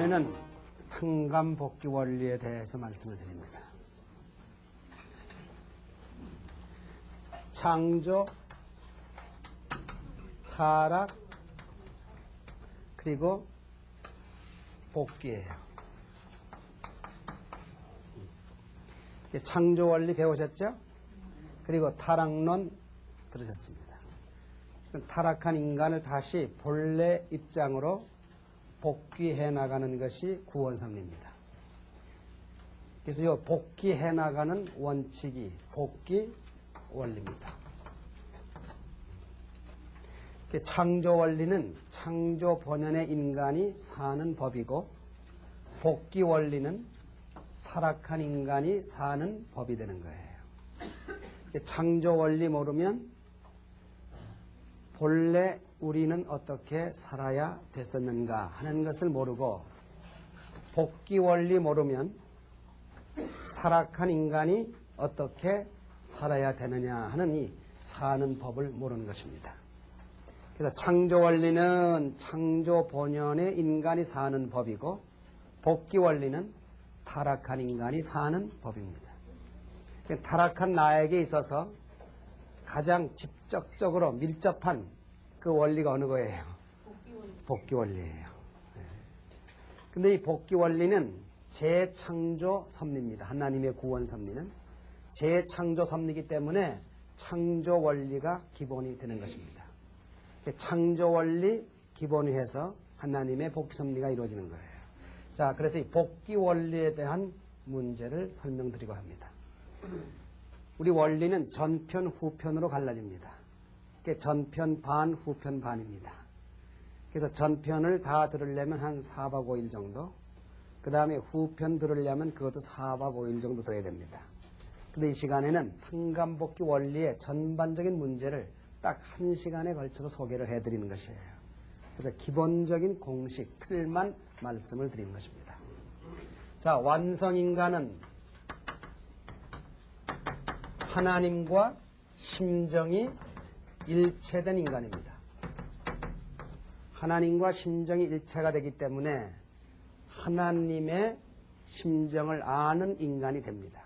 시간에는 탕감복귀 원리에 대해서 말씀을 드립니다. 창조, 타락, 그리고 복귀예요. 창조 원리 배우셨죠? 그리고 타락론 들으셨습니다. 타락한 인간을 다시 본래 입장으로 복귀해 나가는 것이 구원섭리입니다. 그래서 이 복귀해 나가는 원칙이 복귀 원리입니다. 창조 원리는 창조 본연의 인간이 사는 법이고, 복귀 원리는 타락한 인간이 사는 법이 되는 거예요. 창조 원리 모르면 본래 우리는 어떻게 살아야 됐었는가 하는 것을 모르고, 복귀 원리 모르면 타락한 인간이 어떻게 살아야 되느냐 하는 이 사는 법을 모르는 것입니다. 그래서 창조 원리는 창조 본연의 인간이 사는 법이고, 복귀 원리는 타락한 인간이 사는 법입니다. 타락한 나에게 있어서 가장 직접적으로 밀접한 그 원리가 어느 거예요? 복귀 원리예요. 근데 이 복귀 원리는 재창조 섭리입니다. 하나님의 구원 섭리는 재창조 섭리이기 때문에 창조 원리가 기본이 되는 것입니다. 창조 원리 기본이 해서 하나님의 복귀 섭리가 이루어지는 거예요. 자, 그래서 이 복귀 원리에 대한 문제를 설명드리고 합니다. 우리 원리는 전편, 후편으로 갈라집니다. 전편 반, 후편 반입니다. 그래서 전편을 다 들으려면 한 4박 5일 정도, 그 다음에 후편 들으려면 그것도 4박 5일 정도 들어야 됩니다. 근데 이 시간에는 탕감복귀 원리의 전반적인 문제를 딱 1시간에 걸쳐서 소개를 해드리는 것이에요. 그래서 기본적인 공식, 틀만 말씀을 드리는 것입니다. 자, 완성인간은 하나님과 심정이 일체된 인간입니다. 하나님과 심정이 일체가 되기 때문에 하나님의 심정을 아는 인간이 됩니다.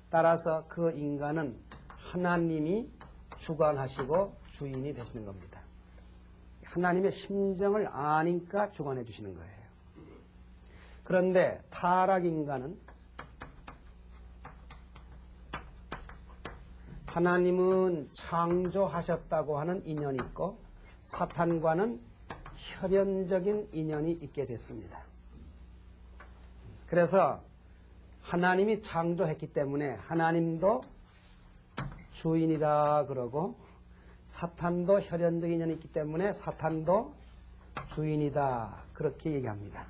따라서 그 인간은 하나님이 주관하시고 주인이 되시는 겁니다. 하나님의 심정을 아니까 주관해 주시는 거예요. 그런데 타락인간은 하나님은 창조하셨다고 하는 인연이 있고 사탄과는 혈연적인 인연이 있게 됐습니다. 그래서 하나님이 창조했기 때문에 하나님도 주인이라 그러고, 사탄도 혈연적 인연이 있기 때문에 사탄도 주인이다 그렇게 얘기합니다.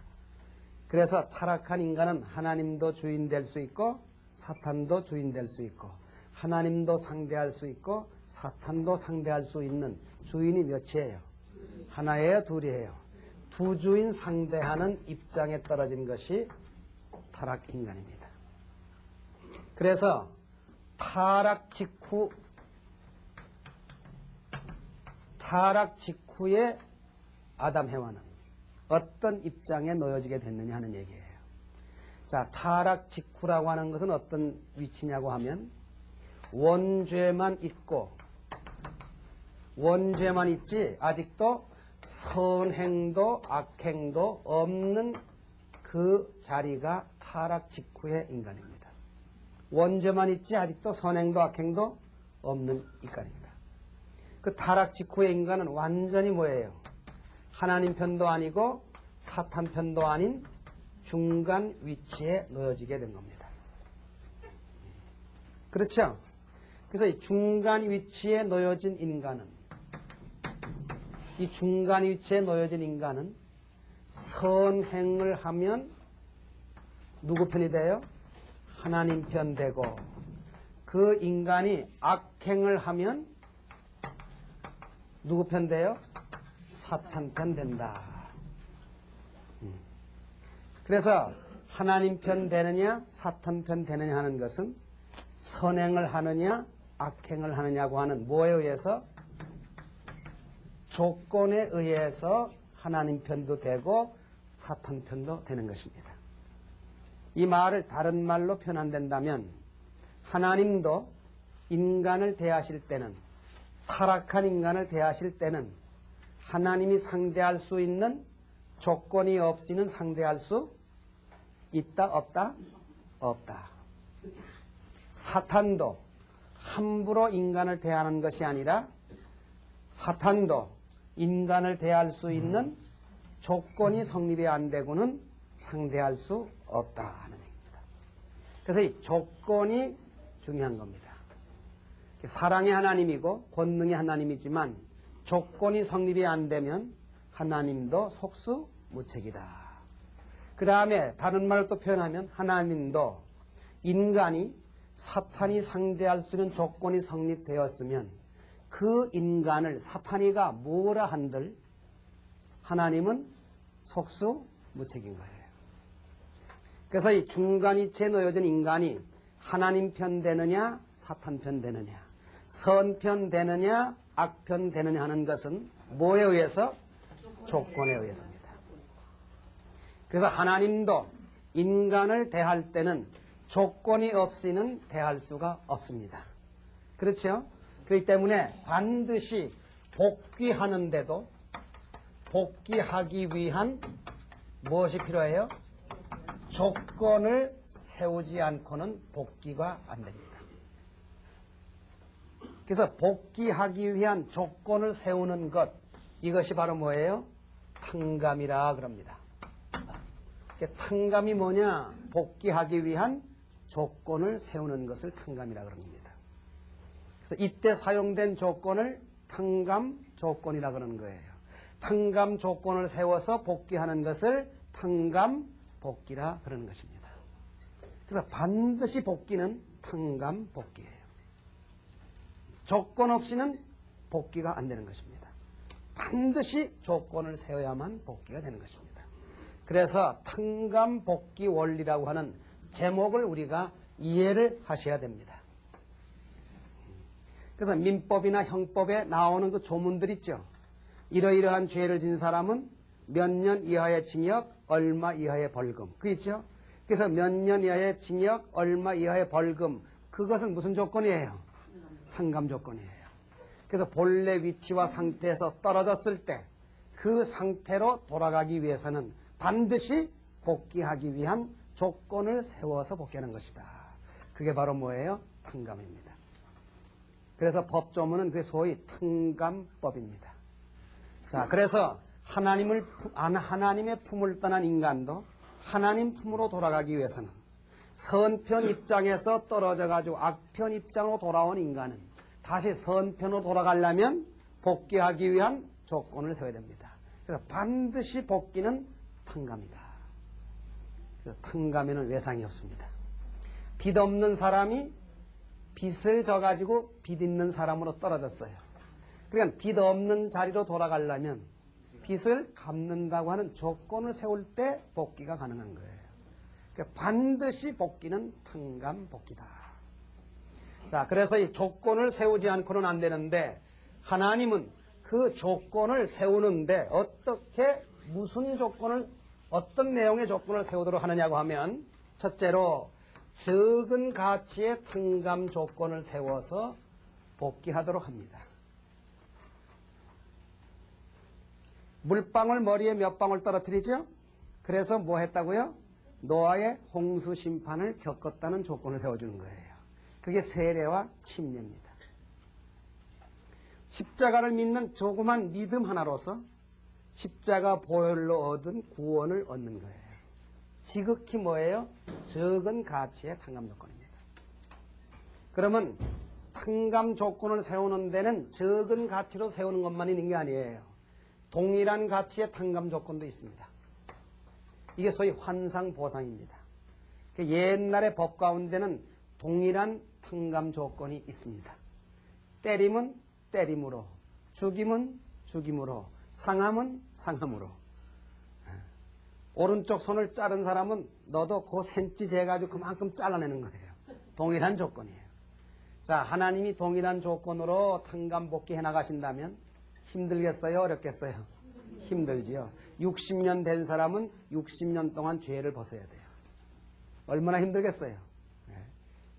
그래서 타락한 인간은 하나님도 주인 될 수 있고 사탄도 주인 될 수 있고, 하나님도 상대할 수 있고 사탄도 상대할 수 있는 주인이 몇이에요? 하나예요? 둘이에요? 두 주인 상대하는 입장에 떨어진 것이 타락인간입니다. 그래서 타락 직후에 아담 해와는 어떤 입장에 놓여지게 됐느냐 하는 얘기예요. 자, 타락 직후라고 하는 것은 어떤 위치냐고 하면 원죄만 있고, 원죄만 있지 아직도 선행도 악행도 없는 그 자리가 타락 직후의 인간입니다. 원죄만 있지 아직도 선행도 악행도 없는 인간입니다. 그 타락 직후의 인간은 완전히 뭐예요? 하나님 편도 아니고 사탄 편도 아닌 중간 위치에 놓여지게 된 겁니다. 그렇죠? 그래서 이 중간 위치에 놓여진 인간은, 이 중간 위치에 놓여진 인간은 선행을 하면 누구 편이 돼요? 하나님 편 되고, 그 인간이 악행을 하면 누구 편 돼요? 사탄 편 된다. 그래서 하나님 편 되느냐 사탄 편 되느냐 하는 것은 선행을 하느냐 악행을 하느냐고 하는 뭐에 의해서? 조건에 의해서 하나님 편도 되고 사탄 편도 되는 것입니다. 이 말을 다른 말로 표현한다면 하나님도 인간을 대하실 때는, 타락한 인간을 대하실 때는 하나님이 상대할 수 있는 조건이 없이는 상대할 수 있다 없다? 없다. 사탄도 함부로 인간을 대하는 것이 아니라 사탄도 인간을 대할 수 있는 조건이 성립이 안 되고는 상대할 수 없다 하는 얘기입니다. 그래서 이 조건이 중요한 겁니다. 사랑의 하나님이고 권능의 하나님이지만 조건이 성립이 안 되면 하나님도 속수무책이다. 그 다음에 다른 말로 또 표현하면 하나님도 인간이 사탄이 상대할 수 있는 조건이 성립되었으면 그 인간을 사탄이가 뭐라 한들 하나님은 속수무책인 거예요. 그래서 이 중간이치에 놓여진 인간이 하나님 편 되느냐 사탄 편 되느냐, 선 편 되느냐 악편 되느냐 하는 것은 뭐에 의해서? 조건에 의해서입니다. 그래서 하나님도 인간을 대할 때는 조건이 없이는 대할 수가 없습니다. 그렇죠? 그렇기 때문에 반드시 복귀하는데도 복귀하기 위한 무엇이 필요해요? 조건을 세우지 않고는 복귀가 안 됩니다. 그래서 복귀하기 위한 조건을 세우는 것, 이것이 바로 뭐예요? 탕감이라 그럽니다. 탕감이 뭐냐? 복귀하기 위한 조건을 세우는 것을 탕감이라 그럽니다. 그래서 이때 사용된 조건을 탕감 조건이라 그러는 거예요. 탕감 조건을 세워서 복귀하는 것을 탕감 복귀라 그러는 것입니다. 그래서 반드시 복귀는 탕감 복귀예요. 조건 없이는 복귀가 안 되는 것입니다. 반드시 조건을 세워야만 복귀가 되는 것입니다. 그래서 탕감 복귀 원리라고 하는 제목을 우리가 이해를 하셔야 됩니다. 그래서 민법이나 형법에 나오는 그 조문들 있죠. 이러이러한 죄를 진 사람은 몇 년 이하의 징역, 얼마 이하의 벌금. 그 있죠. 그래서 몇 년 이하의 징역, 얼마 이하의 벌금. 그것은 무슨 조건이에요? 탕감 조건이에요. 그래서 본래 위치와 상태에서 떨어졌을 때 그 상태로 돌아가기 위해서는 반드시 복귀하기 위한 조건을 세워서 복귀하는 것이다. 그게 바로 뭐예요? 탕감입니다. 그래서 법조문은 그게 소위 탕감법입니다. 자, 그래서 하나님의 품을 떠난 인간도 하나님 품으로 돌아가기 위해서는 선편 입장에서 떨어져가지고 악편 입장으로 돌아온 인간은 다시 선편으로 돌아가려면 복귀하기 위한 조건을 세워야 됩니다. 그래서 반드시 복귀는 탕감이다. 그래서 탕감에는 외상이 없습니다. 빚 없는 사람이 빚을 져가지고 빚 있는 사람으로 떨어졌어요. 그러니까 빚 없는 자리로 돌아가려면 빚을 갚는다고 하는 조건을 세울 때 복귀가 가능한 거예요. 그러니까 반드시 복귀는 탕감 복귀다. 자, 그래서 이 조건을 세우지 않고는 안 되는데 하나님은 그 조건을 세우는데 어떻게 무슨 조건을 어떤 내용의 조건을 세우도록 하느냐고 하면 첫째로 적은 가치의 탕감 조건을 세워서 복귀하도록 합니다. 물방울 머리에 몇 방울 떨어뜨리죠? 그래서 뭐 했다고요? 노아의 홍수 심판을 겪었다는 조건을 세워주는 거예요. 그게 세례와 침례입니다. 십자가를 믿는 조그만 믿음 하나로서 십자가 보혈로 얻은 구원을 얻는 거예요. 지극히 뭐예요? 적은 가치의 탕감 조건입니다. 그러면 탕감 조건을 세우는 데는 적은 가치로 세우는 것만 있는 게 아니에요. 동일한 가치의 탕감 조건도 있습니다. 이게 소위 환상보상입니다. 옛날의 법 가운데는 동일한 탕감 조건이 있습니다. 때림은 때림으로, 죽임은 죽임으로, 상함은 상함으로. 오른쪽 손을 자른 사람은 너도 그 센치 재가지고 그만큼 잘라내는 거예요. 동일한 조건이에요. 자, 하나님이 동일한 조건으로 탕감 복귀해 나가신다면 힘들겠어요? 어렵겠어요? 힘들지요. 60년 된 사람은 60년 동안 죄를 벗어야 돼요. 얼마나 힘들겠어요.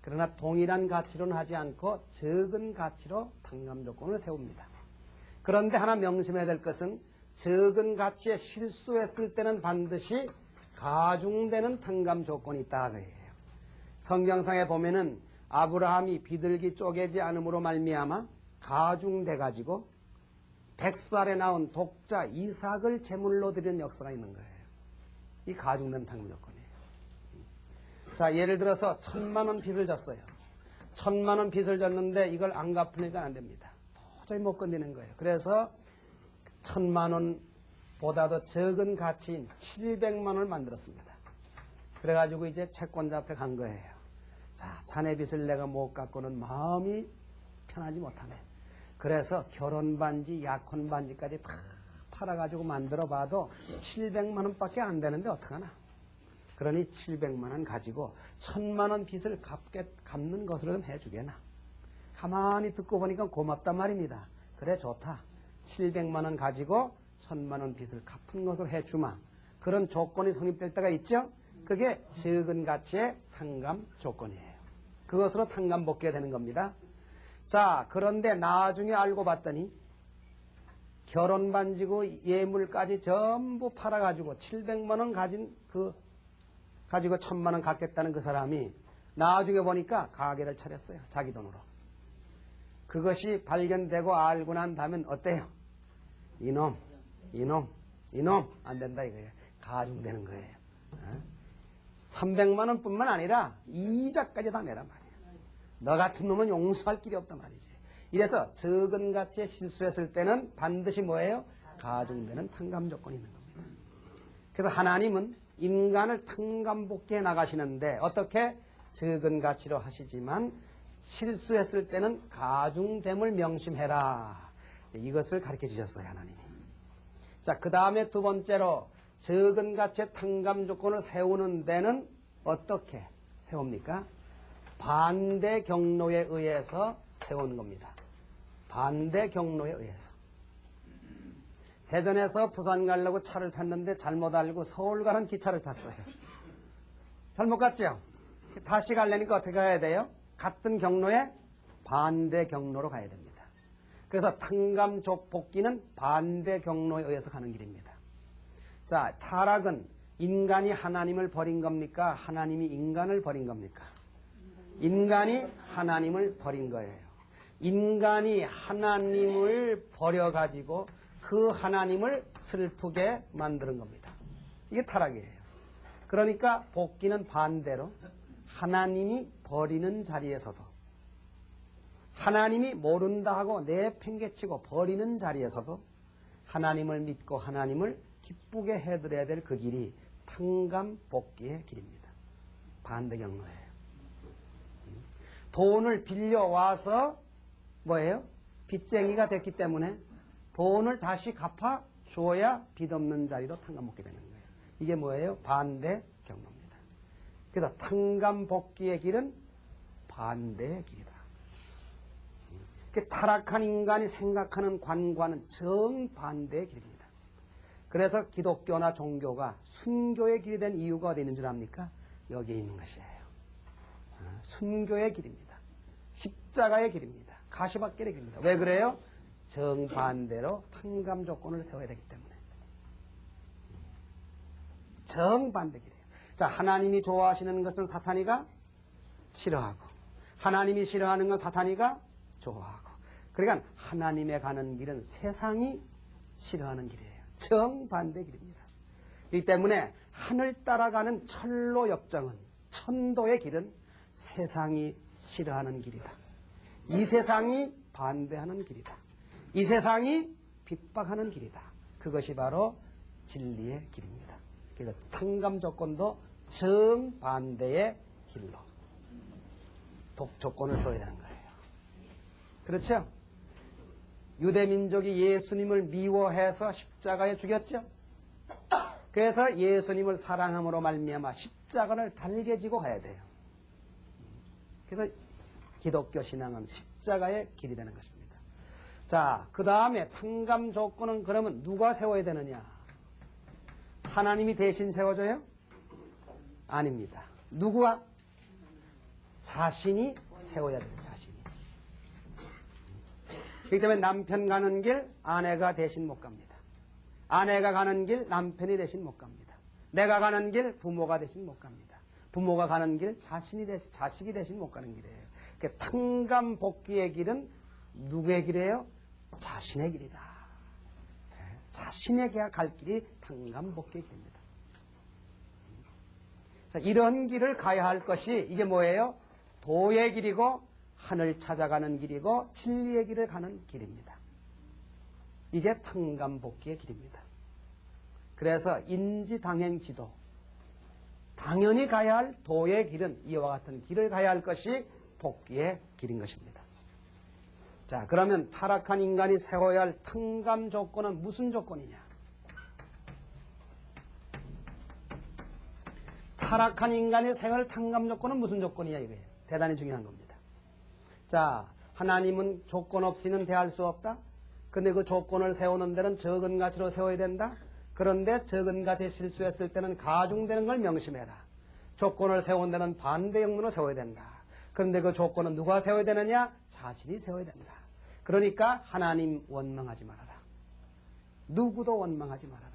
그러나 동일한 가치로는 하지 않고 적은 가치로 탕감 조건을 세웁니다. 그런데 하나 명심해야 될 것은 적은 가치에 실수했을 때는 반드시 가중되는 탕감 조건이 있다 그예요. 성경상에 보면은 아브라함이 비둘기 쪼개지 않음으로 말미암아 가중돼 가지고 100살에 낳은 독자 이삭을 제물로 드리는 역사가 있는 거예요. 이 가중된 탕감 조건이에요. 자, 예를 들어서 1000만 원 빚을 졌어요. 1000만 원 빚을 졌는데 이걸 안 갚으니까 안 됩니다. 도저히 못 건드는 거예요. 그래서 1000만 원보다도 적은 가치인 700만 원을 만들었습니다. 그래가지고 이제 채권자 앞에 간 거예요. 자, 자네 빚을 내가 못 갚고는 마음이 편하지 못하네. 그래서 결혼 반지, 약혼 반지까지 다 팔아가지고 만들어 봐도 700만 원밖에 안 되는데 어떡하나. 그러니 700만 원 가지고 1000만 원 빚을 갚는 것으로 좀 해주게나. 가만히 듣고 보니까 고맙단 말입니다. 그래 좋다. 700만 원 가지고 1000만 원 빚을 갚은 것으로 해주마. 그런 조건이 성립될 때가 있죠. 그게 적은 가치의 탕감 조건이에요. 그것으로 탕감 복귀가 되는 겁니다. 자, 그런데 나중에 알고 봤더니 결혼 반지고 예물까지 전부 팔아가지고 700만 원 가지고 1000만 원 갚겠다는 그 사람이 나중에 보니까 가게를 차렸어요. 자기 돈으로. 그것이 발견되고 알고 난 다음엔 어때요? 이놈 안 된다 이거예요. 가중되는 거예요. 300만 원뿐만 아니라 이자까지 다 내란 말이에요. 너 같은 놈은 용서할 길이 없단 말이지. 이래서 적은 가치에 실수했을 때는 반드시 뭐예요? 가중되는 탕감 조건이 있는 겁니다. 그래서 하나님은 인간을 탕감복귀해 나가시는데 어떻게? 적은 가치로 하시지만 실수했을 때는 가중됨을 명심해라. 이것을 가르쳐 주셨어요, 하나님이. 자, 그 다음에 두 번째로 적은 가치의 탕감 조건을 세우는 데는 어떻게 세웁니까? 반대 경로에 의해서 세우는 겁니다. 반대 경로에 의해서. 대전에서 부산 가려고 차를 탔는데 잘못 알고 서울 가는 기차를 tas어요. 잘못 갔죠? 다시 가려니까 어떻게 가야 돼요? 같은 경로에 반대 경로로 가야 됩니다. 그래서 탕감 복귀는 반대 경로에 의해서 가는 길입니다. 자, 타락은 인간이 하나님을 버린 겁니까? 하나님이 인간을 버린 겁니까? 인간이 하나님을 버린 거예요. 인간이 하나님을 버려가지고 그 하나님을 슬프게 만드는 겁니다. 이게 타락이에요. 그러니까 복귀는 반대로 하나님이 버리는 자리에서도 하나님이 모른다 하고 내팽개치고 버리는 자리에서도 하나님을 믿고 하나님을 기쁘게 해드려야 될 그 길이 탕감 복귀의 길입니다. 반대 경로예요. 돈을 빌려와서 뭐예요? 빚쟁이가 됐기 때문에 돈을 다시 갚아 줘야 빚 없는 자리로 탕감 복귀 되는 거예요. 이게 뭐예요? 반대 경로입니다. 그래서 탕감 복귀의 길은 반대의 길이다. 타락한 인간이 생각하는 관과는 정반대의 길입니다. 그래서 기독교나 종교가 순교의 길이 된 이유가 어디 있는 줄 압니까? 여기에 있는 것이에요. 순교의 길입니다. 십자가의 길입니다. 가시밭길의 길입니다. 왜 그래요? 정반대로 탕감 조건을 세워야 되기 때문에. 정반대 길이에요. 자, 하나님이 좋아하시는 것은 사탄이가 싫어하고 하나님이 싫어하는 건 사탄이가 좋아하고, 그러니까 하나님의 가는 길은 세상이 싫어하는 길이에요. 정반대 길입니다. 이 때문에 하늘 따라가는 철로 역정은, 천도의 길은 세상이 싫어하는 길이다. 이 세상이 반대하는 길이다. 이 세상이 핍박하는 길이다. 그것이 바로 진리의 길입니다. 그래서 탕감 조건도 정반대의 길로 조건을 둬야 되는 거예요. 그렇죠? 유대민족이 예수님을 미워해서 십자가에 죽였죠. 그래서 예수님을 사랑함으로 말미암아 십자가를 달게 지고 가야 돼요. 그래서 기독교 신앙은 십자가의 길이 되는 것입니다. 자, 그 다음에 탕감 조건은 그러면 누가 세워야 되느냐? 하나님이 대신 세워줘요? 아닙니다. 누구가? 자신이 세워야 돼요. 자신이. 그렇기 때문에 남편 가는 길 아내가 대신 못 갑니다. 아내가 가는 길 남편이 대신 못 갑니다. 내가 가는 길 부모가 대신 못 갑니다. 부모가 가는 길 자식이 대신 못 가는 길이에요. 그러니까 탕감 복귀의 길은 누구의 길이에요? 자신의 길이다. 자신에게 갈 길이 탕감 복귀의 길입니다. 자, 이런 길을 가야 할 것이 이게 뭐예요? 도의 길이고 하늘 찾아가는 길이고 진리의 길을 가는 길입니다. 이게 탕감 복귀의 길입니다. 그래서 인지당행지도, 당연히 가야 할 도의 길은 이와 같은 길을 가야 할 것이 복귀의 길인 것입니다. 자, 그러면 타락한 인간이 세워야 할 탕감 조건은 무슨 조건이냐? 타락한 인간이 세워야 할 탕감 조건은 무슨 조건이냐 이거예요. 대단히 중요한 겁니다. 자, 하나님은 조건 없이는 대할 수 없다. 근데 그 조건을 세우는 데는 적은 가치로 세워야 된다. 그런데 적은 가치에 실수했을 때는 가중되는 걸 명심해라. 조건을 세운 데는 반대 경로로 세워야 된다. 그런데 그 조건은 누가 세워야 되느냐? 자신이 세워야 된다. 그러니까 하나님 원망하지 말아라. 누구도 원망하지 말아라.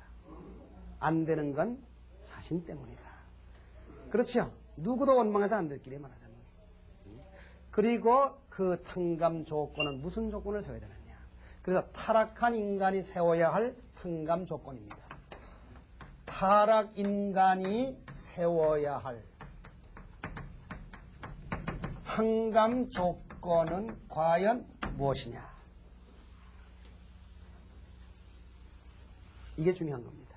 안 되는 건 자신 때문이다. 그렇죠? 누구도 원망해서 안 될 길이 말하자면. 그리고 그 탕감 조건은 무슨 조건을 세워야 되느냐? 그래서 타락한 인간이 세워야 할 탕감 조건입니다. 타락 인간이 세워야 할 탕감 조건은 과연 무엇이냐? 이게 중요한 겁니다.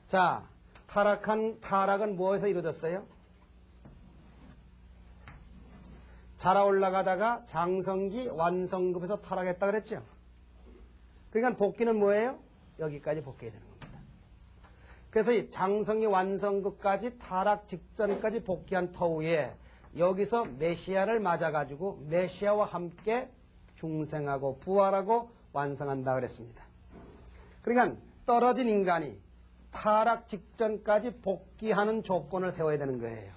자, 타락은 무엇에서 이루어졌어요? 자라 올라가다가 장성기 완성급에서 타락했다 그랬죠? 그러니까 복귀는 뭐예요? 여기까지 복귀해야 되는 겁니다. 그래서 이 장성기 완성급까지 타락 직전까지 복귀한 터후에 여기서 메시아를 맞아가지고 메시아와 함께 중생하고 부활하고 완성한다 그랬습니다. 그러니까 떨어진 인간이 타락 직전까지 복귀하는 조건을 세워야 되는 거예요.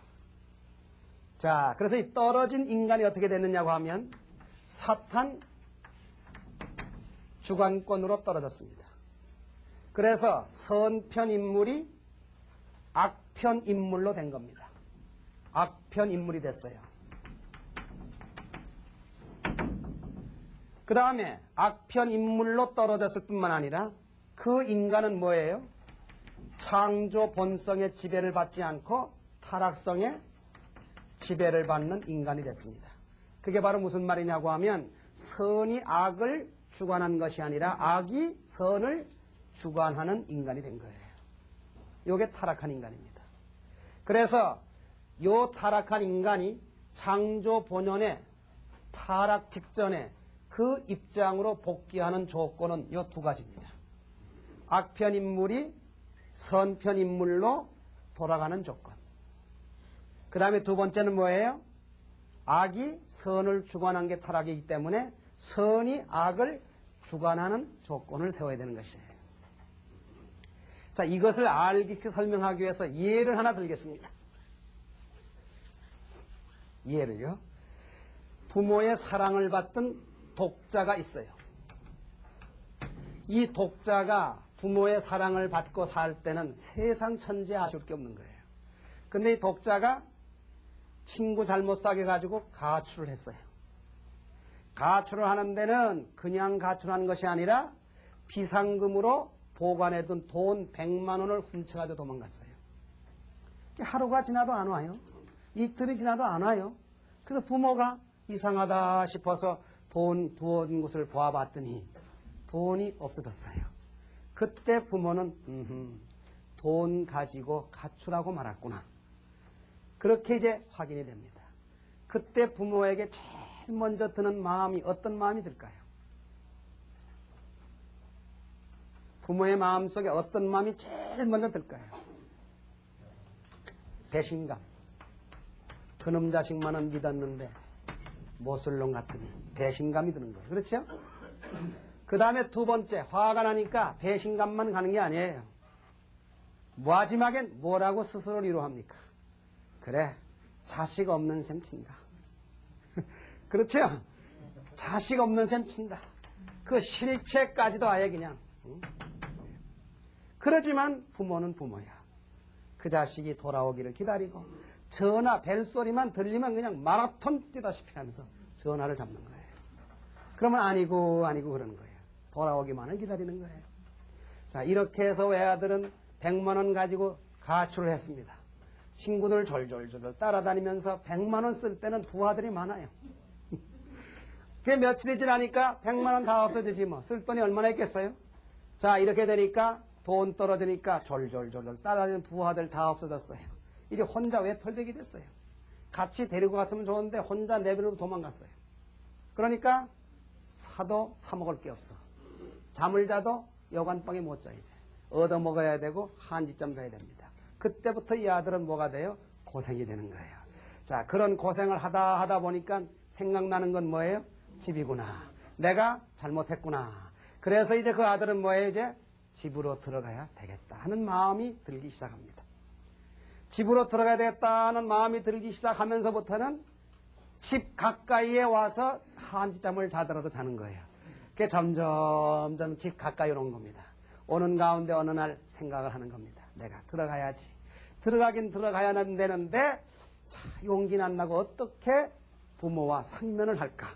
자, 그래서 이 떨어진 인간이 어떻게 됐느냐고 하면 사탄 주관권으로 떨어졌습니다. 그래서 선편 인물이 악편 인물로 된 겁니다. 악편 인물이 됐어요. 그 다음에 악편 인물로 떨어졌을 뿐만 아니라 그 인간은 뭐예요? 창조 본성의 지배를 받지 않고 타락성의 지배를 받는 인간이 됐습니다. 그게 바로 무슨 말이냐고 하면 선이 악을 주관한 것이 아니라 악이 선을 주관하는 인간이 된 거예요. 이게 타락한 인간입니다. 그래서 이 타락한 인간이 창조 본연의 타락 직전에 그 입장으로 복귀하는 조건은 이 두 가지입니다. 악편 인물이 선편 인물로 돌아가는 조건. 그 다음에 두 번째는 뭐예요? 악이 선을 주관한 게 타락이기 때문에 선이 악을 주관하는 조건을 세워야 되는 것이에요. 자, 이것을 알게 설명하기 위해서 예를 하나 들겠습니다. 예를요. 부모의 사랑을 받던 독자가 있어요. 이 독자가 부모의 사랑을 받고 살 때는 세상 천지에 아쉬울 게 없는 거예요. 근데 이 독자가 친구 잘못 사귀어가지고 가출을 했어요. 가출을 하는 데는 그냥 가출한 것이 아니라 비상금으로 보관해둔 돈 100만 원을 훔쳐가지고 도망갔어요. 하루가 지나도 안 와요. 이틀이 지나도 안 와요. 그래서 부모가 이상하다 싶어서 돈 두어둔 곳을 보아봤더니 돈이 없어졌어요. 그때 부모는 돈 가지고 가출하고 말았구나. 그렇게 이제 확인이 됩니다. 그때 부모에게 제일 먼저 드는 마음이 어떤 마음이 들까요? 부모의 마음속에 어떤 마음이 제일 먼저 들까요? 배신감. 그놈 자식만은 믿었는데 모쏠놈 같으니 배신감이 드는 거예요. 그렇죠? 그 다음에 두 번째, 화가 나니까 배신감만 가는 게 아니에요. 마지막엔 뭐라고 스스로를 위로합니까? 그래, 자식 없는 셈 친다. 그렇죠? 자식 없는 셈 친다. 그 실체까지도 아예 그냥. 그러지만 부모는 부모야. 그 자식이 돌아오기를 기다리고 전화 벨소리만 들리면 그냥 마라톤 뛰다시피 하면서 전화를 잡는 거예요. 그러면 아니고 그러는 거예요. 돌아오기만을 기다리는 거예요. 자, 이렇게 해서 외아들은 100만 원 가지고 가출을 했습니다. 친구들 졸졸졸 따라다니면서 100만 원 쓸 때는 부하들이 많아요. 그게 며칠이 지나니까 100만 원 다 없어지지 뭐. 쓸 돈이 얼마나 있겠어요? 자, 이렇게 되니까 돈 떨어지니까 졸졸졸 따라다니는 부하들 다 없어졌어요. 이제 혼자 외톨백이 됐어요. 같이 데리고 갔으면 좋은데 혼자 내버려도 도망갔어요. 그러니까 사도 사 먹을 게 없어. 잠을 자도 여관방에 못 자 이제. 얻어먹어야 되고 한지점 가야 됩니다. 그때부터 이 아들은 뭐가 돼요? 고생이 되는 거예요. 자, 그런 고생을 하다 보니까 생각나는 건 뭐예요? 집이구나. 내가 잘못했구나. 그래서 이제 그 아들은 뭐예요? 이제 집으로 들어가야 되겠다 하는 마음이 들기 시작합니다. 집으로 들어가야 되겠다는 마음이 들기 시작하면서부터는 집 가까이에 와서 한지잠을 자더라도 자는 거예요. 그게 점점 집 가까이 오는 겁니다. 오는 가운데 어느 날 생각을 하는 겁니다. 내가 들어가야지. 들어가긴 들어가야 되는데 자, 용기는 안 나고 어떻게 부모와 상면을 할까?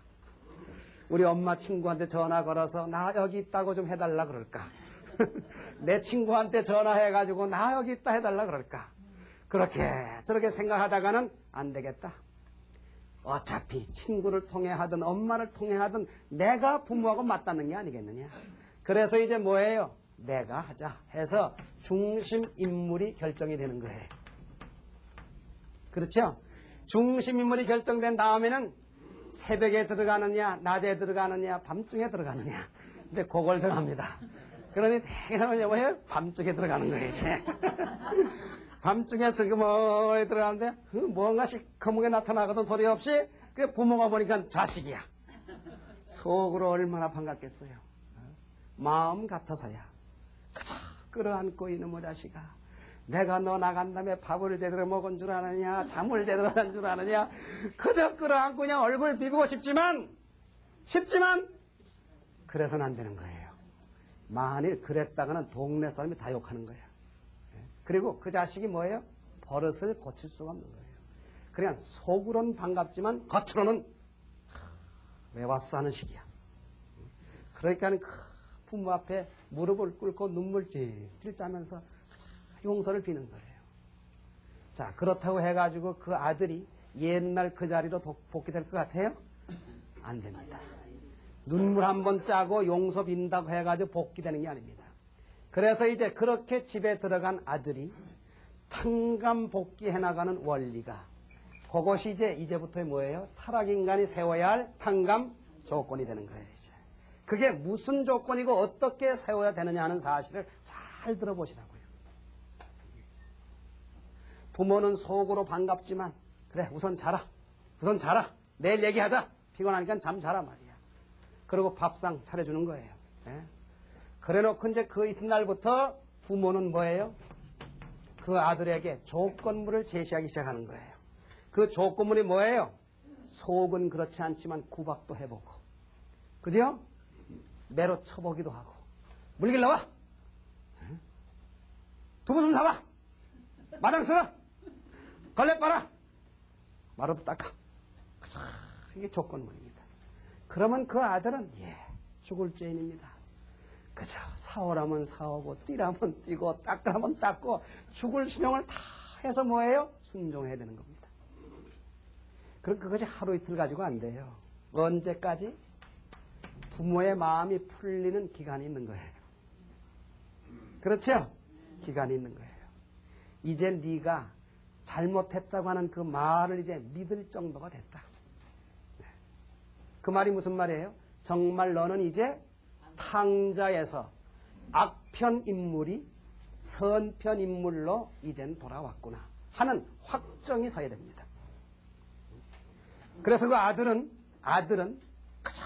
우리 엄마 친구한테 전화 걸어서 나 여기 있다고 좀 해달라 그럴까? 내 친구한테 전화해가지고 나 여기 있다 해달라 그럴까? 그렇게 저렇게 생각하다가는 안 되겠다. 어차피 친구를 통해 하든 엄마를 통해 하든 내가 부모하고 맞닿는 게 아니겠느냐. 그래서 이제 뭐예요? 내가 하자 해서 중심 인물이 결정이 되는 거예요. 그렇죠? 중심 인물이 결정된 다음에는 새벽에 들어가느냐 낮에 들어가느냐 밤중에 들어가느냐. 근데 그걸 정합니다. 그러니 대개는 뭐예요? 밤중에 들어가는 거예요 이제. 밤중에 슬그머니 들어가는데 뭔가 시커멓게 나타나거든 소리 없이. 그 부모가 보니까 자식이야. 속으로 얼마나 반갑겠어요. 마음 같아서야. 그저 끌어안고 이놈의 자식아. 내가 너 나간 다음에 밥을 제대로 먹은 줄 아느냐 잠을 제대로 한 줄 아느냐. 그저 끌어안고 그냥 얼굴 비비고 싶지만 그래서는 안 되는 거예요. 만일 그랬다가는 동네 사람이 다 욕하는 거예요. 그리고 그 자식이 뭐예요? 버릇을 고칠 수가 없는 거예요. 그냥 속으로는 반갑지만 겉으로는 왜 왔어 하는 식이야. 그러니까 부모 앞에 무릎을 꿇고 눈물 찔찔 짜면서 용서를 비는 거예요. 자, 그렇다고 해가지고 그 아들이 옛날 그 자리로 복귀될 것 같아요? 안 됩니다. 눈물 한번 짜고 용서 빈다고 해가지고 복귀되는 게 아닙니다. 그래서 이제 그렇게 집에 들어간 아들이 탕감 복귀해 나가는 원리가 그것이 이제부터 뭐예요? 타락인간이 세워야 할 탕감 조건이 되는 거예요. 이제. 그게 무슨 조건이고 어떻게 세워야 되느냐 하는 사실을 잘 들어보시라고요. 부모는 속으로 반갑지만 그래 우선 자라. 내일 얘기하자. 피곤하니까 잠 자라 말이야. 그리고 밥상 차려주는 거예요. 네? 그래놓고 이제 그 이튿날부터 부모는 뭐예요? 그 아들에게 조건물을 제시하기 시작하는 거예요. 그 조건물이 뭐예요? 속은 그렇지 않지만 구박도 해보고, 그죠? 매로 쳐보기도 하고, 물길 나와! 두부 좀 사와! 마당 쓸어! 걸레 빨아! 마루도 닦아! 이게 조건물입니다. 그러면 그 아들은 죽을 죄인입니다. 그저 사오라면 사오고 뛰라면 뛰고 닦으라면 닦고 죽을 신용을 다 해서 뭐예요? 순종해야 되는 겁니다. 그럼 그것이 하루 이틀 가지고 안 돼요. 언제까지? 부모의 마음이 풀리는 기간이 있는 거예요. 그렇죠? 기간이 있는 거예요. 이제 네가 잘못했다고 하는 그 말을 이제 믿을 정도가 됐다. 그 말이 무슨 말이에요? 정말 너는 이제 탕자에서 악편 인물이 선편 인물로 이젠 돌아왔구나 하는 확정이 서야 됩니다. 그래서 그 아들은 아들은 그저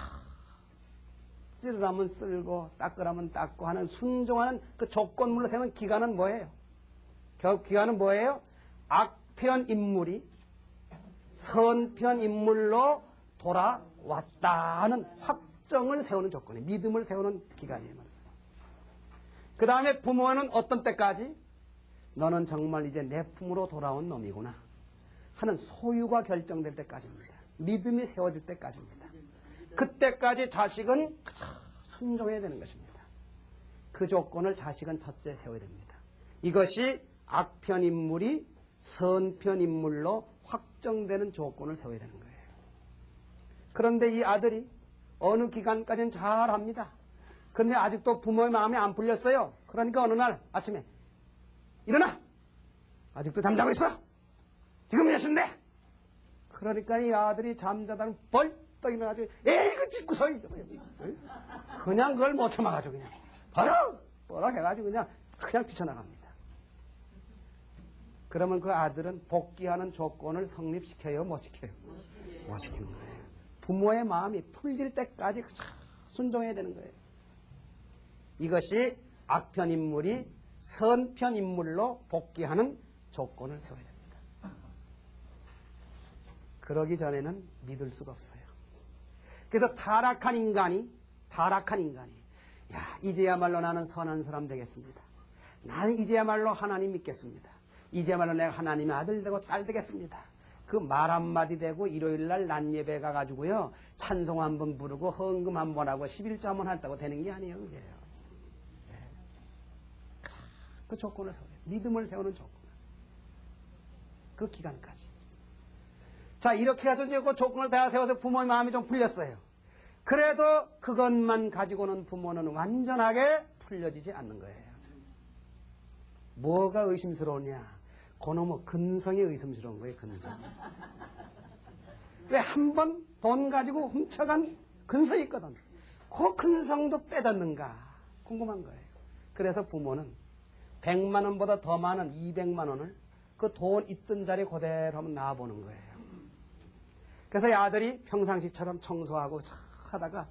쓸으라면 쓸고 닦으라면 닦고 하는 순종하는 그 조건물로 세우는 기간은 뭐예요? 기간은 뭐예요? 악편 인물이 선편 인물로 돌아왔다 하는 확정을 세우는 조건이에요. 믿음을 세우는 기간이에요. 그 다음에 부모는 어떤 때까지? 너는 정말 이제 내 품으로 돌아온 놈이구나 하는 소유가 결정될 때까지입니다. 믿음이 세워질 때까지입니다. 그때까지 자식은 순종해야 되는 것입니다. 그 조건을 자식은 첫째 세워야 됩니다. 이것이 악편 인물이 선편 인물로 확정되는 조건을 세워야 되는 거예요. 그런데 이 아들이 어느 기간까지는 잘합니다. 그런데 아직도 부모의 마음이 안 풀렸어요. 그러니까 어느 날 아침에 일어나! 아직도 잠자고 있어! 지금 몇 시인데? 그러니까 이 아들이 잠자다는 벌떡 일어나가지고 에이 그 짓고서 그냥 그걸 못 참아가지고 그냥 버럭 해가지고 그냥 뛰쳐나갑니다. 그러면 그 아들은 복귀하는 조건을 성립시켜요? 못 시켜요? 못 시키는 거예요. 부모의 마음이 풀릴 때까지 순종해야 되는 거예요. 이것이 악편 인물이 선편 인물로 복귀하는 조건을 세워야 됩니다. 그러기 전에는 믿을 수가 없어요. 그래서 타락한 인간이 야 이제야말로 나는 선한 사람 되겠습니다. 나는 이제야말로 하나님 믿겠습니다. 이제야말로 내가 하나님의 아들 되고 딸 되겠습니다. 그 말 한마디 되고 일요일날 낮예배 가가지고요 찬송 한번 부르고 헌금 한번 하고 11조 한번 한다고 되는 게 아니에요. 그게요. 그 조건을 세워요. 믿음을 세우는 조건. 그 기간까지. 자, 이렇게 해서 이제 그 조건을 다 세워서 부모의 마음이 좀 풀렸어요. 그래도 그것만 가지고는 부모는 완전하게 풀려지지 않는 거예요. 뭐가 의심스러우냐? 그놈의 근성이 의심스러운 거예요, 근성. 왜 한 번 돈 가지고 훔쳐간 근성이 있거든. 그 근성도 빼졌는가? 궁금한 거예요. 그래서 부모는 100만 원보다 더 많은 200만 원을 그 돈 있던 자리에 그대로 한번 놔보는 거예요. 그래서 이 아들이 평상시처럼 청소하고 하다가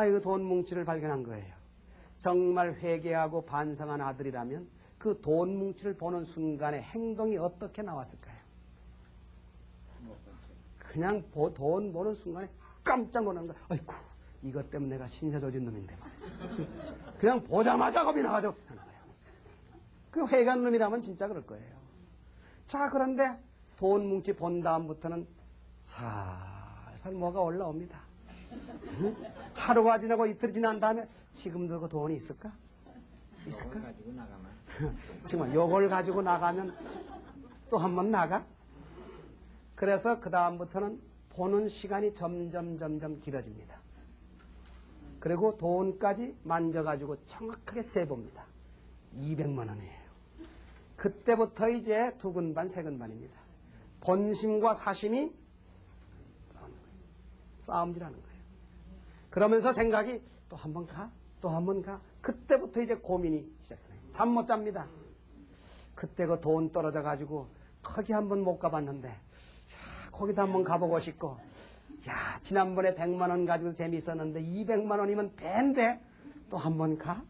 이거 돈 뭉치를 발견한 거예요. 정말 회개하고 반성한 아들이라면 그 돈 뭉치를 보는 순간에 행동이 어떻게 나왔을까요? 그냥 돈 보는 순간에 깜짝 놀라는 거예요. 아이쿠 이것 때문에 내가 신세 져진 놈인데 그냥 보자마자 겁이 나가지고 하는 거예요. 그 회개한 놈이라면 진짜 그럴 거예요. 자, 그런데 돈 뭉치 본 다음부터는 살살 뭐가 올라옵니다. 응? 하루가 지나고 이틀이 지난 다음에 지금도 그 돈이 있을까? 있을까? 가지고 나가면. 정말 요걸 가지고 나가면 또 한 번 나가? 그래서 그 다음부터는 보는 시간이 점점 길어집니다. 그리고 돈까지 만져가지고 정확하게 세봅니다. 200만 원이에요. 그때부터 이제 두근반 세근반입니다. 본심과 사심이 싸움질하는 거예요. 그러면서 생각이 또 한 번 가? 또 한 번 가? 그때부터 이제 고민이 시작해요. 잠 못 잡니다. 그때 그 돈 떨어져 가지고 거기 한 번 못 가봤는데 야, 거기도 한 번 가보고 싶고 야 지난번에 100만 원 가지고 재미있었는데 200만 원이면 배인데 또 한 번 가?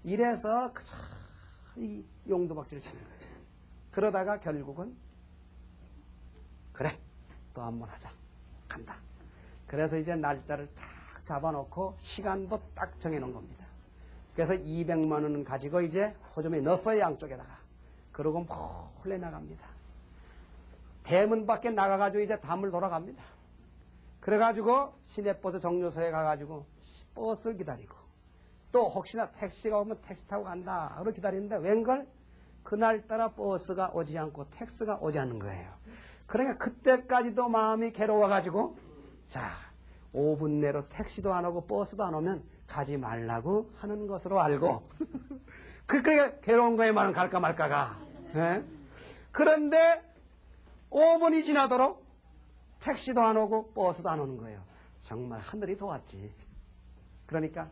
이래서 그저 이 용도박질을 치는 거예요. 그러다가 결국은 그래 또 한 번 하자 간다. 그래서 이제 날짜를 딱 잡아놓고 시간도 딱 정해놓은 겁니다. 그래서 200만 원은 가지고 이제 호점에 넣었어요. 양쪽에다가. 그러고 몰래 나갑니다. 대문 밖에 나가가지고 이제 담을 돌아갑니다. 그래가지고 시내버스 정류소에 가가지고 버스를 기다리고 또 혹시나 택시가 오면 택시 타고 간다 그걸 기다리는데 웬걸 그날따라 버스가 오지 않고 택시가 오지 않는 거예요. 그러니까 그때까지도 마음이 괴로워가지고 자 5분 내로 택시도 안 오고 버스도 안 오면 가지 말라고 하는 것으로 알고 그러니까 괴로운 거에만 갈까 말까가. 네? 그런데 5분이 지나도록 택시도 안 오고 버스도 안 오는 거예요. 정말 하늘이 도왔지. 그러니까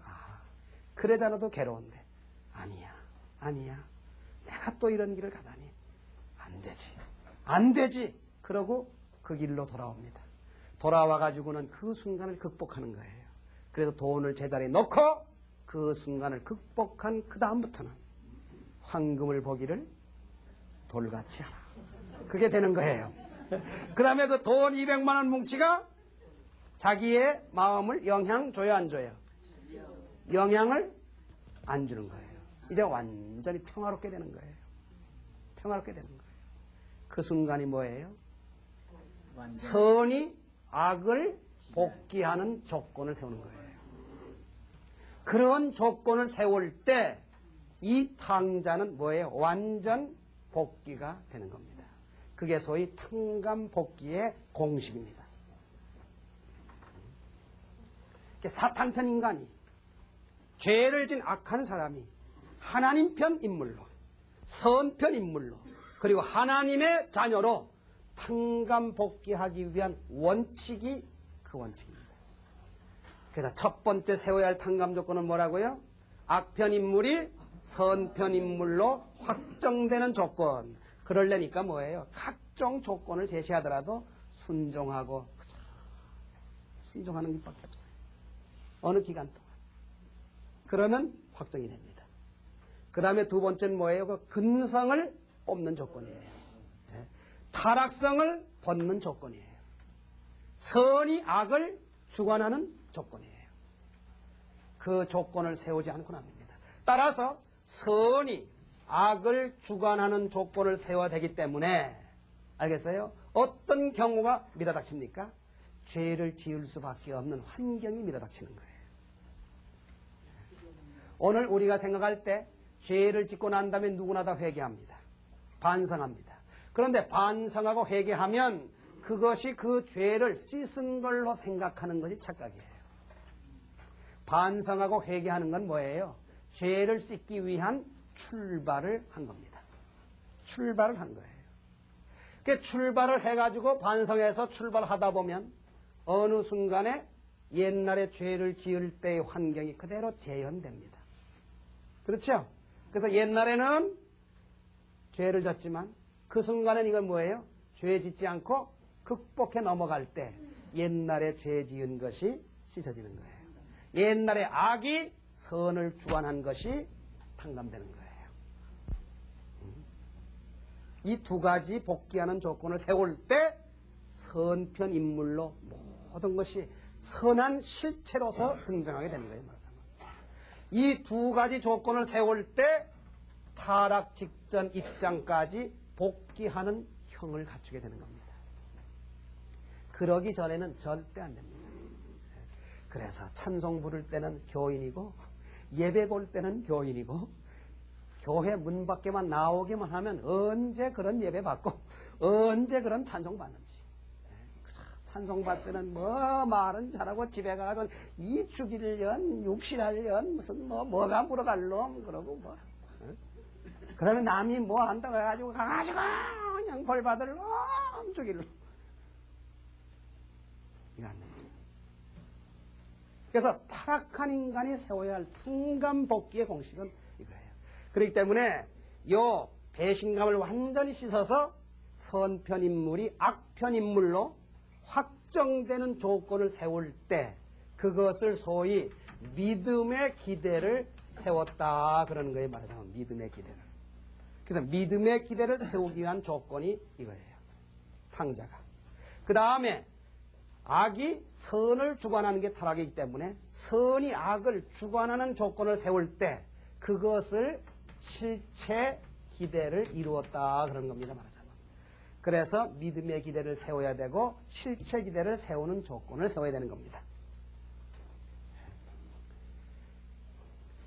그러잖아도 괴로운데 아니야 내가 또 이런 길을 가다니 안 되지 그러고 그 길로 돌아옵니다. 돌아와가지고는 그 순간을 극복하는 거예요. 그래서 돈을 제자리에 놓고 그 순간을 극복한 그 다음부터는 황금을 보기를 돌같이 하라. 그게 되는 거예요. 그 다음에 그 돈 200만 원 뭉치가 자기의 마음을 영향 줘요, 안 줘요? 영향을 안 주는 거예요. 이제 완전히 평화롭게 되는 거예요. 평화롭게 되는 거예요. 그 순간이 뭐예요? 선이 악을 복귀하는 조건을 세우는 거예요. 그런 조건을 세울 때 이 탕자는 뭐예요? 완전 복귀가 되는 겁니다. 그게 소위 탕감 복귀의 공식입니다. 사탄편 인간이 죄를 진 악한 사람이 하나님 편 인물로 선편 인물로 그리고 하나님의 자녀로 탕감 복귀하기 위한 원칙이 그 원칙입니다. 그래서 첫 번째 세워야 할 탕감 조건은 뭐라고요? 악편 인물이 선편 인물로 확정되는 조건. 그러려니까 뭐예요? 각종 조건을 제시하더라도 순종하고 순종하는 것밖에 없어요. 어느 기간 동안. 그러면 확정이 됩니다. 그 다음에 두 번째는 뭐예요? 그 근성을 뽑는 조건이에요. 네. 타락성을 벗는 조건이에요. 선이 악을 주관하는 조건이에요. 그 조건을 세우지 않고는 안 됩니다. 따라서 선이 악을 주관하는 조건을 세워야 되기 때문에 알겠어요? 어떤 경우가 밀어닥칩니까? 죄를 지을 수밖에 없는 환경이 밀어닥치는 거예요. 오늘 우리가 생각할 때 죄를 짓고 난 다음에 누구나 다 회개합니다. 반성합니다. 그런데 반성하고 회개하면 그것이 그 죄를 씻은 걸로 생각하는 것이 착각이에요. 반성하고 회개하는 건 뭐예요? 죄를 씻기 위한 출발을 한 겁니다. 출발을 한 거예요. 그 출발을 해가지고 반성해서 출발하다 보면 어느 순간에 옛날에 죄를 지을 때의 환경이 그대로 재현됩니다. 그렇죠? 그래서 옛날에는 죄를 졌지만 그 순간엔 이건 뭐예요? 죄 짓지 않고 극복해 넘어갈 때 옛날에 죄 지은 것이 씻어지는 거예요. 옛날에 악이 선을 주관한 것이 탕감되는 거예요. 이 두 가지 복귀하는 조건을 세울 때 선편 인물로 모든 것이 선한 실체로서 등장하게 되는 거예요. 이 두 가지 조건을 세울 때 타락 직전 입장까지 복귀하는 형을 갖추게 되는 겁니다. 그러기 전에는 절대 안 됩니다. 그래서 찬송 부를 때는 교인이고 예배 볼 때는 교인이고 교회 문 밖에만 나오기만 하면 언제 그런 예배 받고 언제 그런 찬송 받는지. 찬송 받을 때는 뭐 말은 잘하고 집에 가가지고 이 죽일년 육실할년 무슨 뭐가 물어갈 놈 그러고 뭐. 그러면 남이 뭐 한다고 해가지고 가가지고 그냥 벌 받을 놈 죽일 놈. 이거 안 됩니다. 그래서 타락한 인간이 세워야 할 탕감복귀의 공식은 이거예요. 그렇기 때문에 요 배신감을 완전히 씻어서 선편 인물이 악편 인물로 확정되는 조건을 세울 때 그것을 소위 믿음의 기대를 세웠다 그러는 거예요. 말하자면 믿음의 기대를. 그래서 믿음의 기대를 세우기 위한 조건이 이거예요. 탕자가. 그 다음에 악이 선을 주관하는 게 타락이기 때문에 선이 악을 주관하는 조건을 세울 때 그것을 실체 기대를 이루었다 그런 겁니다. 말하자면. 그래서 믿음의 기대를 세워야 되고 실체 기대를 세우는 조건을 세워야 되는 겁니다.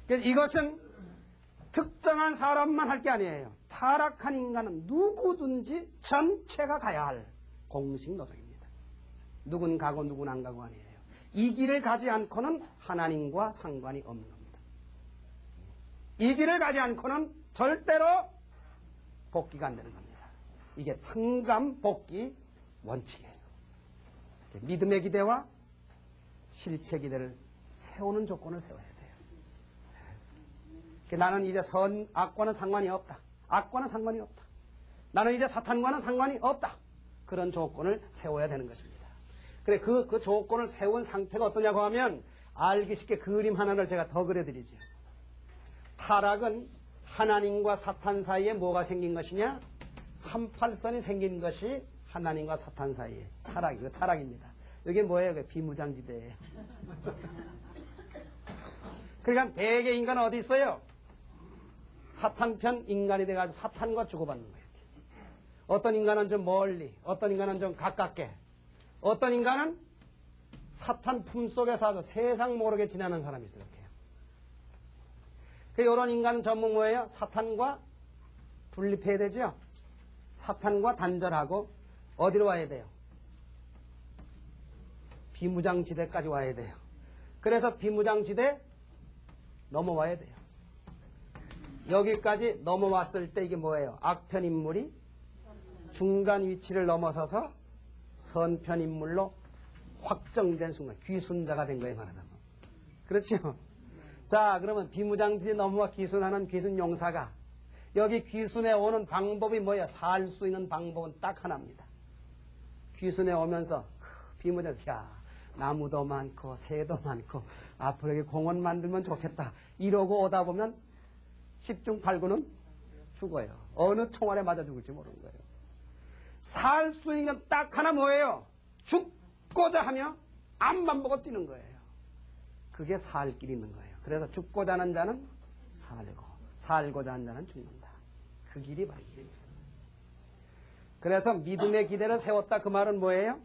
그래서 이것은 특정한 사람만 할 게 아니에요. 타락한 인간은 누구든지 전체가 가야 할 공식 노동입니다. 누군 가고 누군 안 가고 아니에요. 이 길을 가지 않고는 하나님과 상관이 없는 겁니다. 이 길을 가지 않고는 절대로 복귀가 안 되는 겁니다. 이게 탕감 복귀 원칙이에요. 믿음의 기대와 실체 기대를 세우는 조건을 세워야 돼요. 나는 이제 선, 악과는 상관이 없다. 악과는 상관이 없다. 나는 이제 사탄과는 상관이 없다. 그런 조건을 세워야 되는 것입니다. 그래, 그 조건을 세운 상태가 어떠냐고 하면 알기 쉽게 그림 하나를 제가 더 그려드리죠. 타락은 하나님과 사탄 사이에 뭐가 생긴 것이냐? 38선이 생긴 것이 하나님과 사탄 사이에 타락입니다. 이게 뭐예요? 비무장지대예요. 그러니까 대개 인간은 어디 있어요? 사탄 편 인간이 돼가지고 사탄과 주고받는 거예요. 어떤 인간은 좀 멀리, 어떤 인간은 좀 가깝게, 어떤 인간은 사탄 품속에서 아주 세상 모르게 지내는 사람이 있어요. 이런 인간은 전문 뭐예요? 사탄과 분립해야 되죠? 사탄과 단절하고 어디로 와야 돼요? 비무장지대까지 와야 돼요. 그래서 비무장지대 넘어와야 돼요. 여기까지 넘어왔을 때 이게 뭐예요? 악편 인물이 중간 위치를 넘어서서 선편 인물로 확정된 순간 귀순자가 된 거예요, 말하자면. 그렇죠? 자, 그러면 비무장지대 넘어와 귀순하는 귀순 용사가 여기 귀순에 오는 방법이 뭐예요? 살 수 있는 방법은 딱 하나입니다. 귀순에 오면서 비무장, 야, 나무도 많고 새도 많고 앞으로 여기 공원 만들면 좋겠다 이러고 오다 보면 10중 8구는 죽어요. 어느 총알에 맞아 죽을지 모르는 거예요. 살 수 있는 건 딱 하나 뭐예요? 죽고자 하며 앞만 보고 뛰는 거예요. 그게 살 길이 있는 거예요. 그래서 죽고자 하는 자는 살고 살고자 하는 자는 죽는다. 그 길이 바로 이 길입니다. 그래서 믿음의 기대를 세웠다. 그 말은 뭐예요?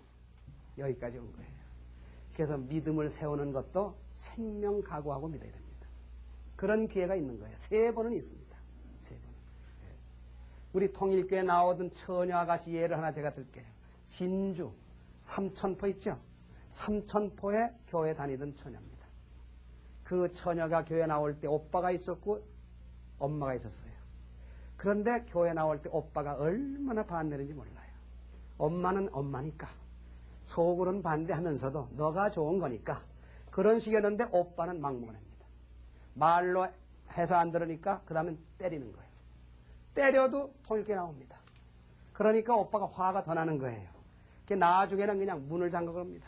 여기까지 온 거예요. 그래서 믿음을 세우는 것도 생명 각오하고 믿어야 됩니다. 그런 기회가 있는 거예요. 3번은 있습니다. 3번. 우리 통일교에 나오던 처녀 아가씨 예를 하나 제가 들게요. 진주 삼천포 있죠? 삼천포에 교회 다니던 처녀입니다. 그 처녀가 교회 나올 때 오빠가 있었고 엄마가 있었어요. 그런데 교회 나올 때 오빠가 얼마나 반대했는지 몰라요. 엄마는 엄마니까 속으로는 반대하면서도 너가 좋은 거니까 그런 식이었는데 오빠는 막무가내입니다. 말로 해서 안 들으니까 그 다음엔 때리는 거예요. 때려도 통일교에 나옵니다. 그러니까 오빠가 화가 더 나는 거예요. 나중에는 그냥 문을 잠가 그럽니다.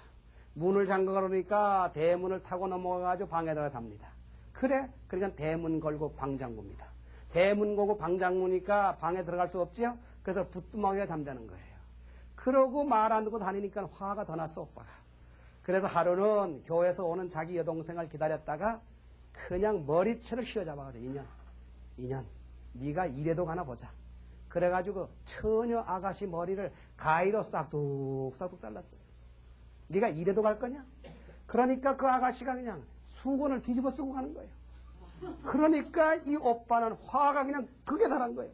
문을 잠가 그러니까 대문을 타고 넘어가가지고 방에 들어가 잡니다. 그래? 그러니까 대문 걸고 방 잠굽니다. 대문 걸고 방 잠그니까 방에 들어갈 수 없지요? 그래서 부뚜막이가 잠자는 거예요. 그러고 말 안 듣고 다니니까 화가 더 났어, 오빠가. 그래서 하루는 교회에서 오는 자기 여동생을 기다렸다가 그냥 머리채를 휘어잡아가지고 인연 네가 이래도 가나 보자. 그래가지고 처녀 아가씨 머리를 가위로 싹둑싹둑 잘랐어요. 네가 이래도 갈 거냐? 그러니까 그 아가씨가 그냥 수건을 뒤집어 쓰고 가는 거예요. 그러니까 이 오빠는 화가 그냥 극에 달한 거예요.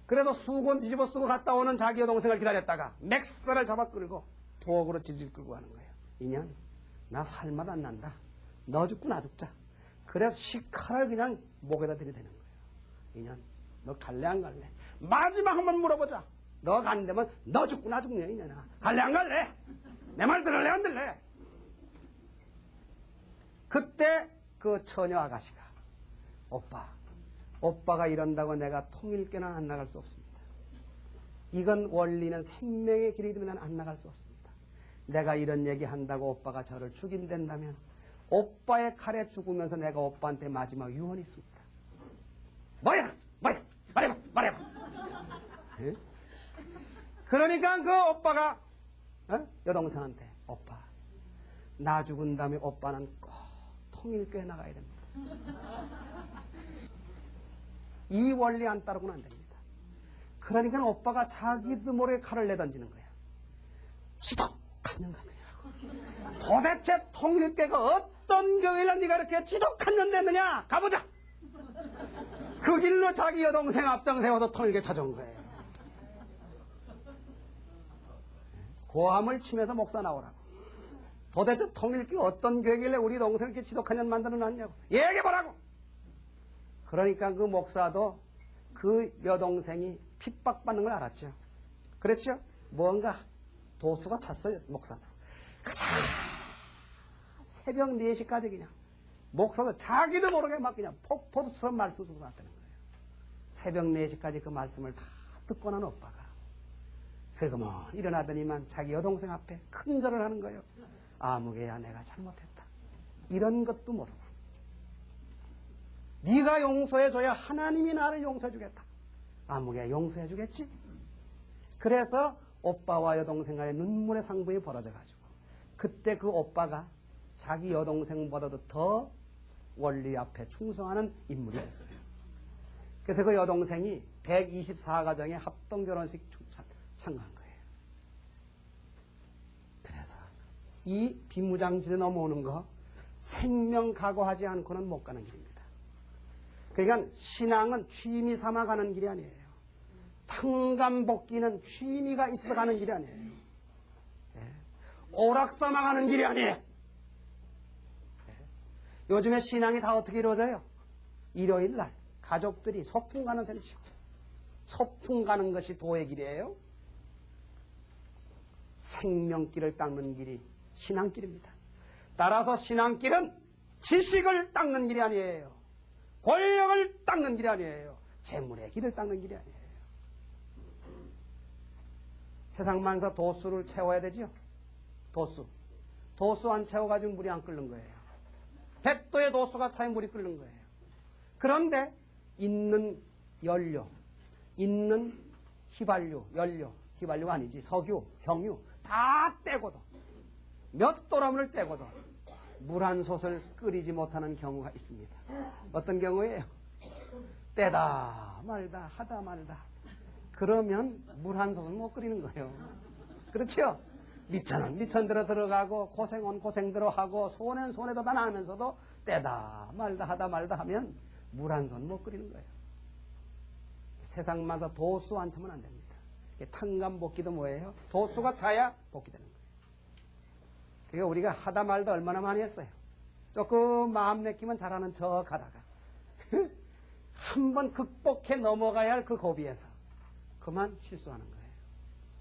그래서 수건 뒤집어 쓰고 갔다 오는 자기 여동생을 기다렸다가 맥살을 잡아 끌고 부엌으로 질질 끌고 가는 거예요. 인연, 나 살맛 안 난다. 너 죽고 나 죽자. 그래서 식칼을 그냥 목에다 들이대는 거예요. 인연, 너 갈래 안 갈래? 마지막 한번 물어보자. 너 간다면 너 죽고 나 죽냐, 인연아. 갈래 안 갈래? 내 말 들을래 안 들래? 그때 그 처녀 아가씨가 오빠가 이런다고 내가 통일교는 안 나갈 수 없습니다. 이건 원리는 생명의 길이기 때문에 나는 안 나갈 수 없습니다. 내가 이런 얘기 한다고 오빠가 저를 죽인댄다면 오빠의 칼에 죽으면서 내가 오빠한테 마지막 유언이 있습니다. 뭐야? 말해봐. 예? 그러니까 그 오빠가 여동생한테 오빠 나 죽은 다음에 오빠는 꼭 통일교에 나가야 됩니다. 이 원리 안 따르고는 안 됩니다. 그러니까 오빠가 자기도 모르게 칼을 내던지는 거야. 지독한 년간들이라고. 도대체 통일교가 어떤 교회라 네가 이렇게 지독한 년 됐느냐? 가보자. 그 길로 자기 여동생 앞장 세워서 통일교 찾아온 거예요. 고함을 치면서 목사 나오라고. 도대체 통일교 어떤 교회길래 우리 동생을 이렇게 지독한 년 만들어놨냐고. 얘기해보라고. 그러니까 그 목사도 그 여동생이 핍박받는 걸 알았죠. 그랬죠? 뭔가 도수가 찼어요, 목사도. 가자! 새벽 4시까지 그냥. 목사도 자기도 모르게 막 그냥 폭포수처럼 말씀 쏟아놨다는 거예요. 새벽 4시까지 그 말씀을 다 듣고 난 오빠가 슬그머니 일어나더니만 자기 여동생 앞에 큰절을 하는 거예요. 아무개야 내가 잘못했다. 이런 것도 모르고 네가 용서해줘야 하나님이 나를 용서해주겠다. 아무개야 용서해주겠지? 그래서 오빠와 여동생 간의 눈물의 상봉이 벌어져가지고 그때 그 오빠가 자기 여동생보다도 더 원리 앞에 충성하는 인물이 됐어요. 그래서 그 여동생이 124가정의 합동결혼식 참가한 거예요. 그래서 이 비무장지대 넘어오는 거 생명 각오하지 않고는 못 가는 길입니다. 그러니까 신앙은 취미 삼아 가는 길이 아니에요. 탕감복기는 취미가 있어서 가는 길이 아니에요. 오락 삼아 가는 길이 아니에요. 요즘에 신앙이 다 어떻게 이루어져요? 일요일 날 가족들이 소풍 가는 셈 치고 소풍 가는 것이 도의 길이에요. 생명길을 닦는 길이 신앙길입니다. 따라서 신앙길은 지식을 닦는 길이 아니에요. 권력을 닦는 길이 아니에요. 재물의 길을 닦는 길이 아니에요. 세상 만사 도수를 채워야 되죠. 도수 안 채워가지고 물이 안 끓는 거예요. 100도의 도수가 차야 물이 끓는 거예요. 그런데 있는 연료, 있는 휘발유, 휘발유가 아니지, 석유, 경유 다 떼고도 몇 도라문을 떼고도 물 한 솥을 끓이지 못하는 경우가 있습니다. 어떤 경우예요? 떼다 말다 하다 말다 그러면 물 한 솥은 못 끓이는 거예요. 그렇죠? 미천은 미천대로 들어가고 고생은 고생대로 하고 손은 손에도 다 나면서도 떼다 말다 하다 말다 하면 물 한 솥 못 끓이는 거예요. 세상마다 도수 안 차면 안 됩니다. 탕감복기도 뭐예요? 도수가 차야 복기되는 거예요. 그러니까 우리가 하다 말다 얼마나 많이 했어요. 조금 마음 내키면 잘하는 척 하다가 한번 극복해 넘어가야 할 그 고비에서 그만 실수하는 거예요.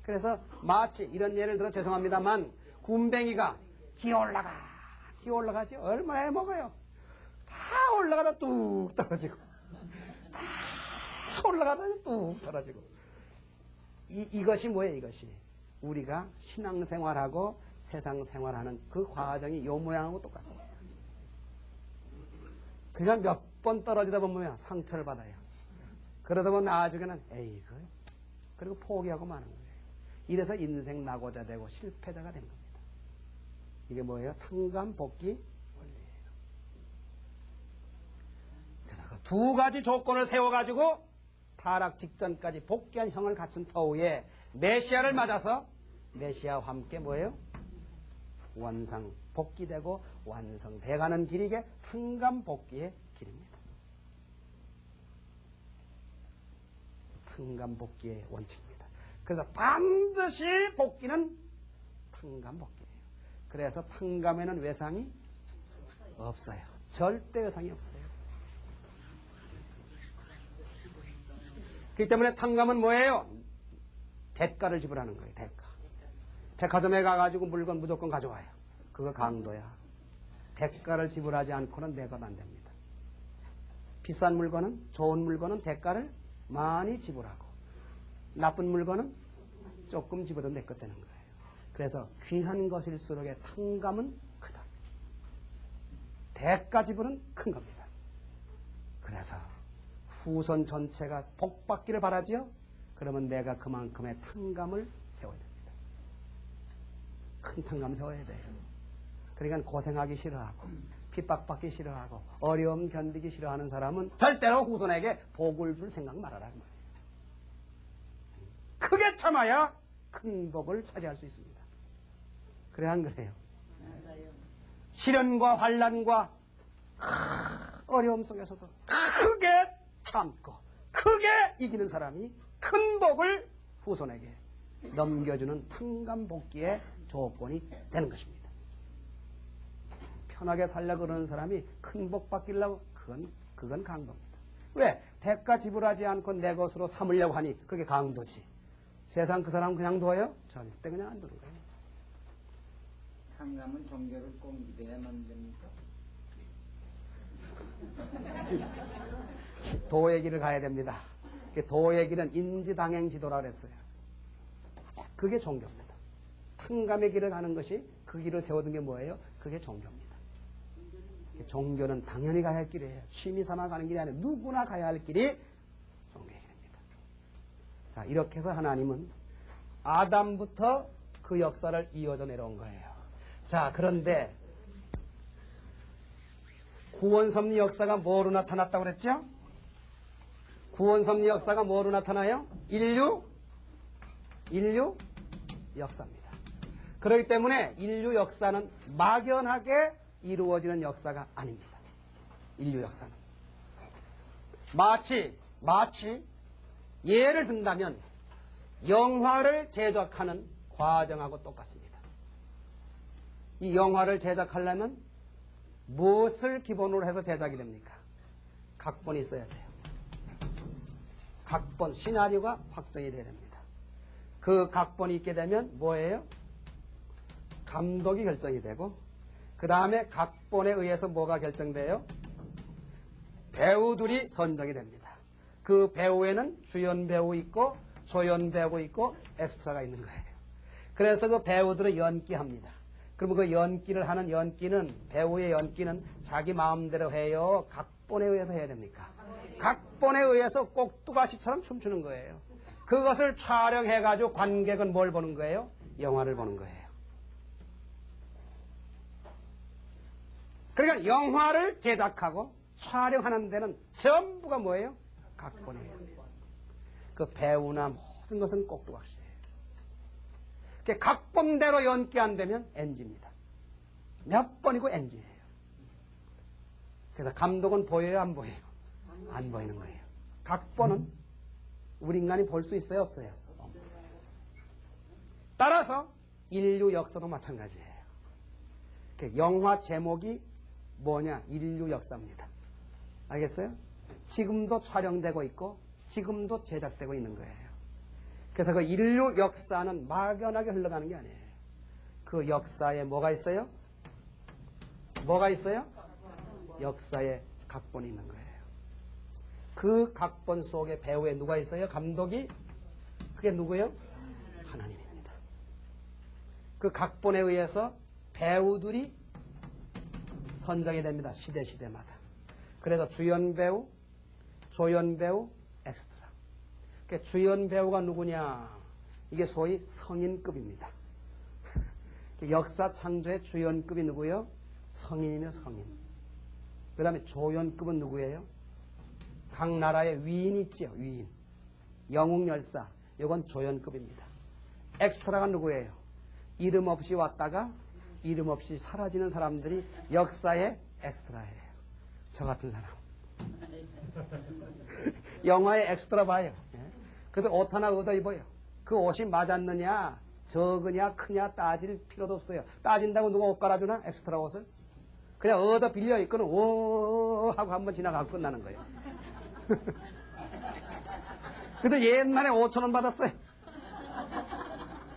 그래서 마치 이런 예를 들어 죄송합니다만 군뱅이가 기어올라가지 얼마나 해먹어요. 다 올라가다 뚝 떨어지고 다 올라가다 뚝 떨어지고 이것이 뭐예요? 이것이 우리가 신앙생활하고 세상생활하는 그 과정이 요 모양하고 똑같습니다. 그러니까 몇 번 떨어지다 보면 상처를 받아요. 그러다 보면 나중에는 에이그 그리고 포기하고 마는 거예요. 이래서 인생 낙오자 되고 실패자가 된 겁니다. 이게 뭐예요? 탕감복기 원리예요. 그래서 그 두 가지 조건을 세워가지고 타락 직전까지 복귀한 형을 갖춘 터후에 메시아를 맞아서 메시아와 함께 뭐예요? 원상 복귀되고 완성돼가는 길이 이게 탕감복기의 길입니다. 탕감복기의 원칙입니다. 그래서 반드시 복귀는 탕감복기예요. 그래서 탕감에는 외상이 없어요. 절대 외상이 없어요. 그렇기 때문에 탕감은 뭐예요? 대가를 지불하는 거예요. 대가. 백화점에 가가지고 물건 무조건 가져와요. 그거 강도야. 대가를 지불하지 않고는 내 것 안 됩니다. 비싼 물건은, 좋은 물건은 대가를 많이 지불하고 나쁜 물건은 조금 지불해도 내 것 되는 거예요. 그래서 귀한 것일수록의 탕감은 크다. 대가 지불은 큰 겁니다. 그래서 후손 전체가 복받기를 바라지요. 그러면 내가 그만큼의 탕감을 세워야 됩니다. 큰 탕감 세워야 돼요. 그러니까 고생하기 싫어하고 핍박받기 싫어하고 어려움 견디기 싫어하는 사람은 절대로 후손에게 복을 줄 생각 말아라 그 말이에요. 크게 참아야 큰 복을 차지할 수 있습니다. 그래 안 그래요? 시련과 환난과 어려움 속에서도 크게 참고 크게 이기는 사람이 큰 복을 후손에게 넘겨주는 탕감복기의 조건이 되는 것입니다. 편하게 살려고 그러는 사람이 큰 복 받기려고 그건 강도입니다. 왜? 대가 지불하지 않고 내 것으로 삼으려고 하니 그게 강도지. 세상 그 사람 그냥 둬요? 절대 그냥 안 두는 거예요. 탕감은 종교를 꼭 믿어야만 됩니까? 도의 길을 가야 됩니다. 도의 길은 인지당행지도라 그랬어요. 그게 종교입니다. 탕감의 길을 가는 것이 그 길을 세워둔 게 뭐예요? 그게 종교입니다. 종교는 당연히 가야 할 길이에요. 취미 삼아 가는 길이 아니라 누구나 가야 할 길이 종교의 길입니다. 자, 이렇게 해서 하나님은 아담부터 그 역사를 이어져 내려온 거예요. 자, 그런데 구원섭리 역사가 뭐로 나타났다고 그랬죠? 구원섭리 역사가 뭐로 나타나요? 인류 역사입니다. 그렇기 때문에 인류 역사는 막연하게 이루어지는 역사가 아닙니다. 인류 역사는. 마치 예를 든다면 영화를 제작하는 과정하고 똑같습니다. 이 영화를 제작하려면 무엇을 기본으로 해서 제작이 됩니까? 각본이 있어야 돼요. 각본, 시나리오가 확정이 돼야 됩니다. 그 각본이 있게 되면 뭐예요? 감독이 결정이 되고 그 다음에 각본에 의해서 뭐가 결정돼요? 배우들이 선정이 됩니다. 그 배우에는 주연 배우 있고 조연 배우 있고 엑스트라가 있는 거예요. 그래서 그 배우들은 연기합니다. 그러면 그 연기를 하는 배우의 연기는 자기 마음대로 해요? 각본에 의해서 해야 됩니까? 각본에 의해서 꼭두가시처럼 춤추는 거예요. 그것을 촬영해가지고 관객은 뭘 보는 거예요? 영화를 보는 거예요. 그러니까 영화를 제작하고 촬영하는 데는 전부가 뭐예요? 각본에 의해서. 그 배우나 모든 것은 꼭두각시예요. 각본대로 연기 안 되면 NG입니다. 몇 번이고 NG예요. 그래서 감독은 보여요, 안 보여요? 안 보이는 거예요. 각본은 우리 인간이 볼 수 있어요, 없어요? 없어요. 따라서 인류 역사도 마찬가지예요. 영화 제목이 뭐냐? 인류 역사입니다. 알겠어요? 지금도 촬영되고 있고 지금도 제작되고 있는 거예요. 그래서 그 인류 역사는 막연하게 흘러가는 게 아니에요. 그 역사에 뭐가 있어요? 뭐가 있어요? 역사에 각본이 있는 거예요. 그 각본 속에 배우에 누가 있어요? 감독이? 그게 누구예요? 하나님입니다. 그 각본에 의해서 배우들이 선정이 됩니다. 시대마다. 그래서 주연 배우, 조연 배우, 엑스트라. 그러니까 주연 배우가 누구냐? 이게 소위 성인급입니다. 역사 창조의 주연급이 누구예요? 성인이며 성인. 그 다음에 조연급은 누구예요? 각 나라의 위인 있죠, 위인. 영웅열사, 이건 조연급입니다. 엑스트라가 누구예요? 이름 없이 왔다가 이름 없이 사라지는 사람들이 역사의 엑스트라예요. 저 같은 사람. 영화의 엑스트라 봐요. 그래서 옷 하나 얻어 입어요. 그 옷이 맞았느냐, 적으냐, 크냐 따질 필요도 없어요. 따진다고 누가 옷 갈아주나? 엑스트라 옷을? 그냥 얻어 빌려 입고는 오 하고 한번 지나가고 끝나는 거예요. 그래서 옛날에 5,000원 받았어요.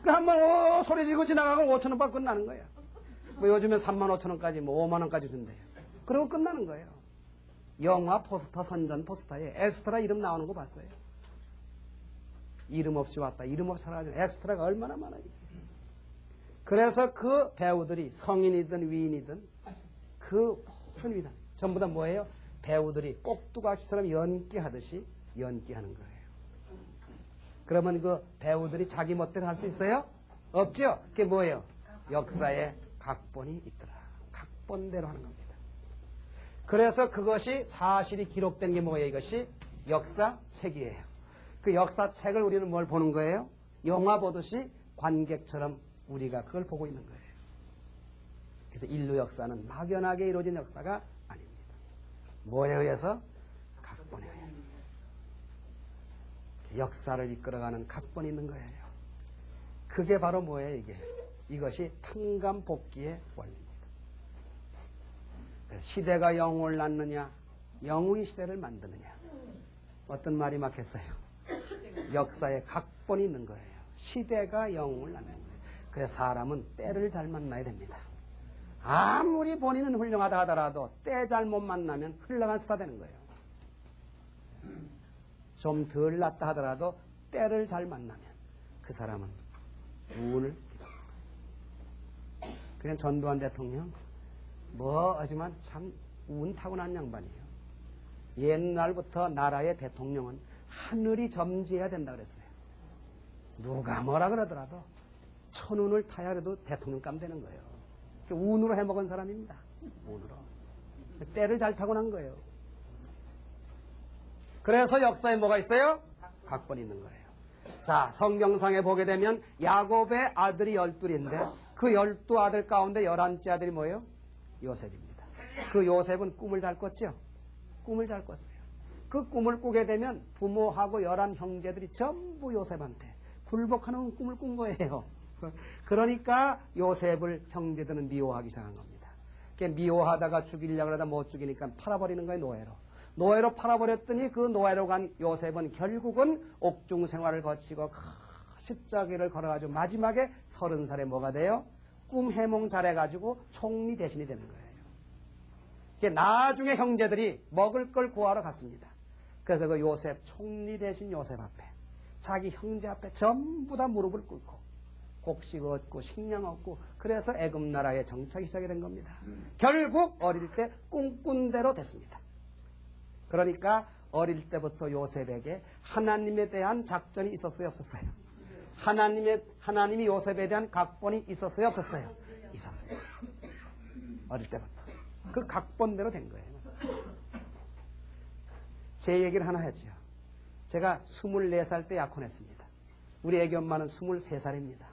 그 한번 오 소리 지르고 지나가고 5,000원 받고 끝나는 거예요. 뭐 요즘에 35,000원까지 뭐 5만원까지 준대요. 그리고 끝나는 거예요. 영화 포스터, 선전 포스터에 엑스트라 이름 나오는 거 봤어요. 이름 없이 왔다, 이름 없이 사라진 엑스트라가 얼마나 많아요. 그래서 그 배우들이 성인이든 위인이든 그 모든 위단 전부 다 뭐예요? 배우들이 꼭두각시처럼 연기하듯이 연기하는 거예요. 그러면 그 배우들이 자기 멋대로 할 수 있어요? 없죠? 그게 뭐예요? 역사에 각본이 있더라. 각본대로 하는 겁니다. 그래서 그것이 사실이 기록된 게 뭐예요? 이것이 역사책이에요. 그 역사책을 우리는 뭘 보는 거예요? 영화 보듯이 관객처럼 우리가 그걸 보고 있는 거예요. 그래서 인류 역사는 막연하게 이루어진 역사가 아닙니다. 뭐에 의해서? 각본에 의해서. 역사를 이끌어가는 각본이 있는 거예요. 그게 바로 뭐예요, 이게? 이것이 탕감복귀의 원리입니다. 시대가 영웅을 낳느냐, 영웅이 시대를 만드느냐. 어떤 말이 맞겠어요? 역사에 각본이 있는 거예요. 시대가 영웅을 낳는 거예요. 그래서 사람은 때를 잘 만나야 됩니다. 아무리 본인은 훌륭하다 하더라도 때 잘못 만나면 흘러간 스타 되는 거예요. 좀 덜 낫다 하더라도 때를 잘 만나면 그 사람은 운을 띠고. 그냥 전두환 대통령 하지만 참 운 타고난 양반이에요. 옛날부터 나라의 대통령은 하늘이 점지해야 된다 그랬어요. 누가 뭐라 그러더라도 천운을 타야 해도 대통령감 되는 거예요. 운으로 해먹은 사람입니다. 운으로. 때를 잘 타고난 거예요. 그래서 역사에 뭐가 있어요? 각본이 있는 거예요. 자, 성경상에 보게 되면 야곱의 아들이 12인데 그 12아들 가운데 11째 아들이 뭐예요? 요셉입니다. 그 요셉은 꿈을 잘 꿨죠? 꿈을 잘 꿨어요. 그 꿈을 꾸게 되면 부모하고 11 형제들이 전부 요셉한테 굴복하는 꿈을 꾼 거예요. 그러니까 요셉을 형제들은 미워하기 시작한 겁니다. 미워하다가 죽이려고 하다 못 죽이니까 팔아버리는 거예요, 노예로. 노예로 팔아버렸더니 그 노예로 간 요셉은 결국은 옥중 생활을 거치고 십자가를 걸어가지고 마지막에 30살에 뭐가 돼요? 꿈 해몽 잘해가지고 총리 대신이 되는 거예요. 나중에 형제들이 먹을 걸 구하러 갔습니다. 그래서 그 요셉, 총리 대신 요셉 앞에 자기 형제 앞에 전부 다 무릎을 꿇고 곡식 얻고 식량 얻고 그래서 애굽 나라에 정착이 시작이 된 겁니다. 결국 어릴 때 꿈꾼 대로 됐습니다. 그러니까 어릴 때부터 요셉에게 하나님에 대한 작전이 있었어요, 없었어요? 하나님이 요셉에 대한 각본이 있었어요, 없었어요? 있었어요. 어릴 때부터. 그 각본대로 된 거예요. 제 얘기를 하나 하죠. 제가 24살 때 약혼했습니다. 우리 애기 엄마는 23살입니다.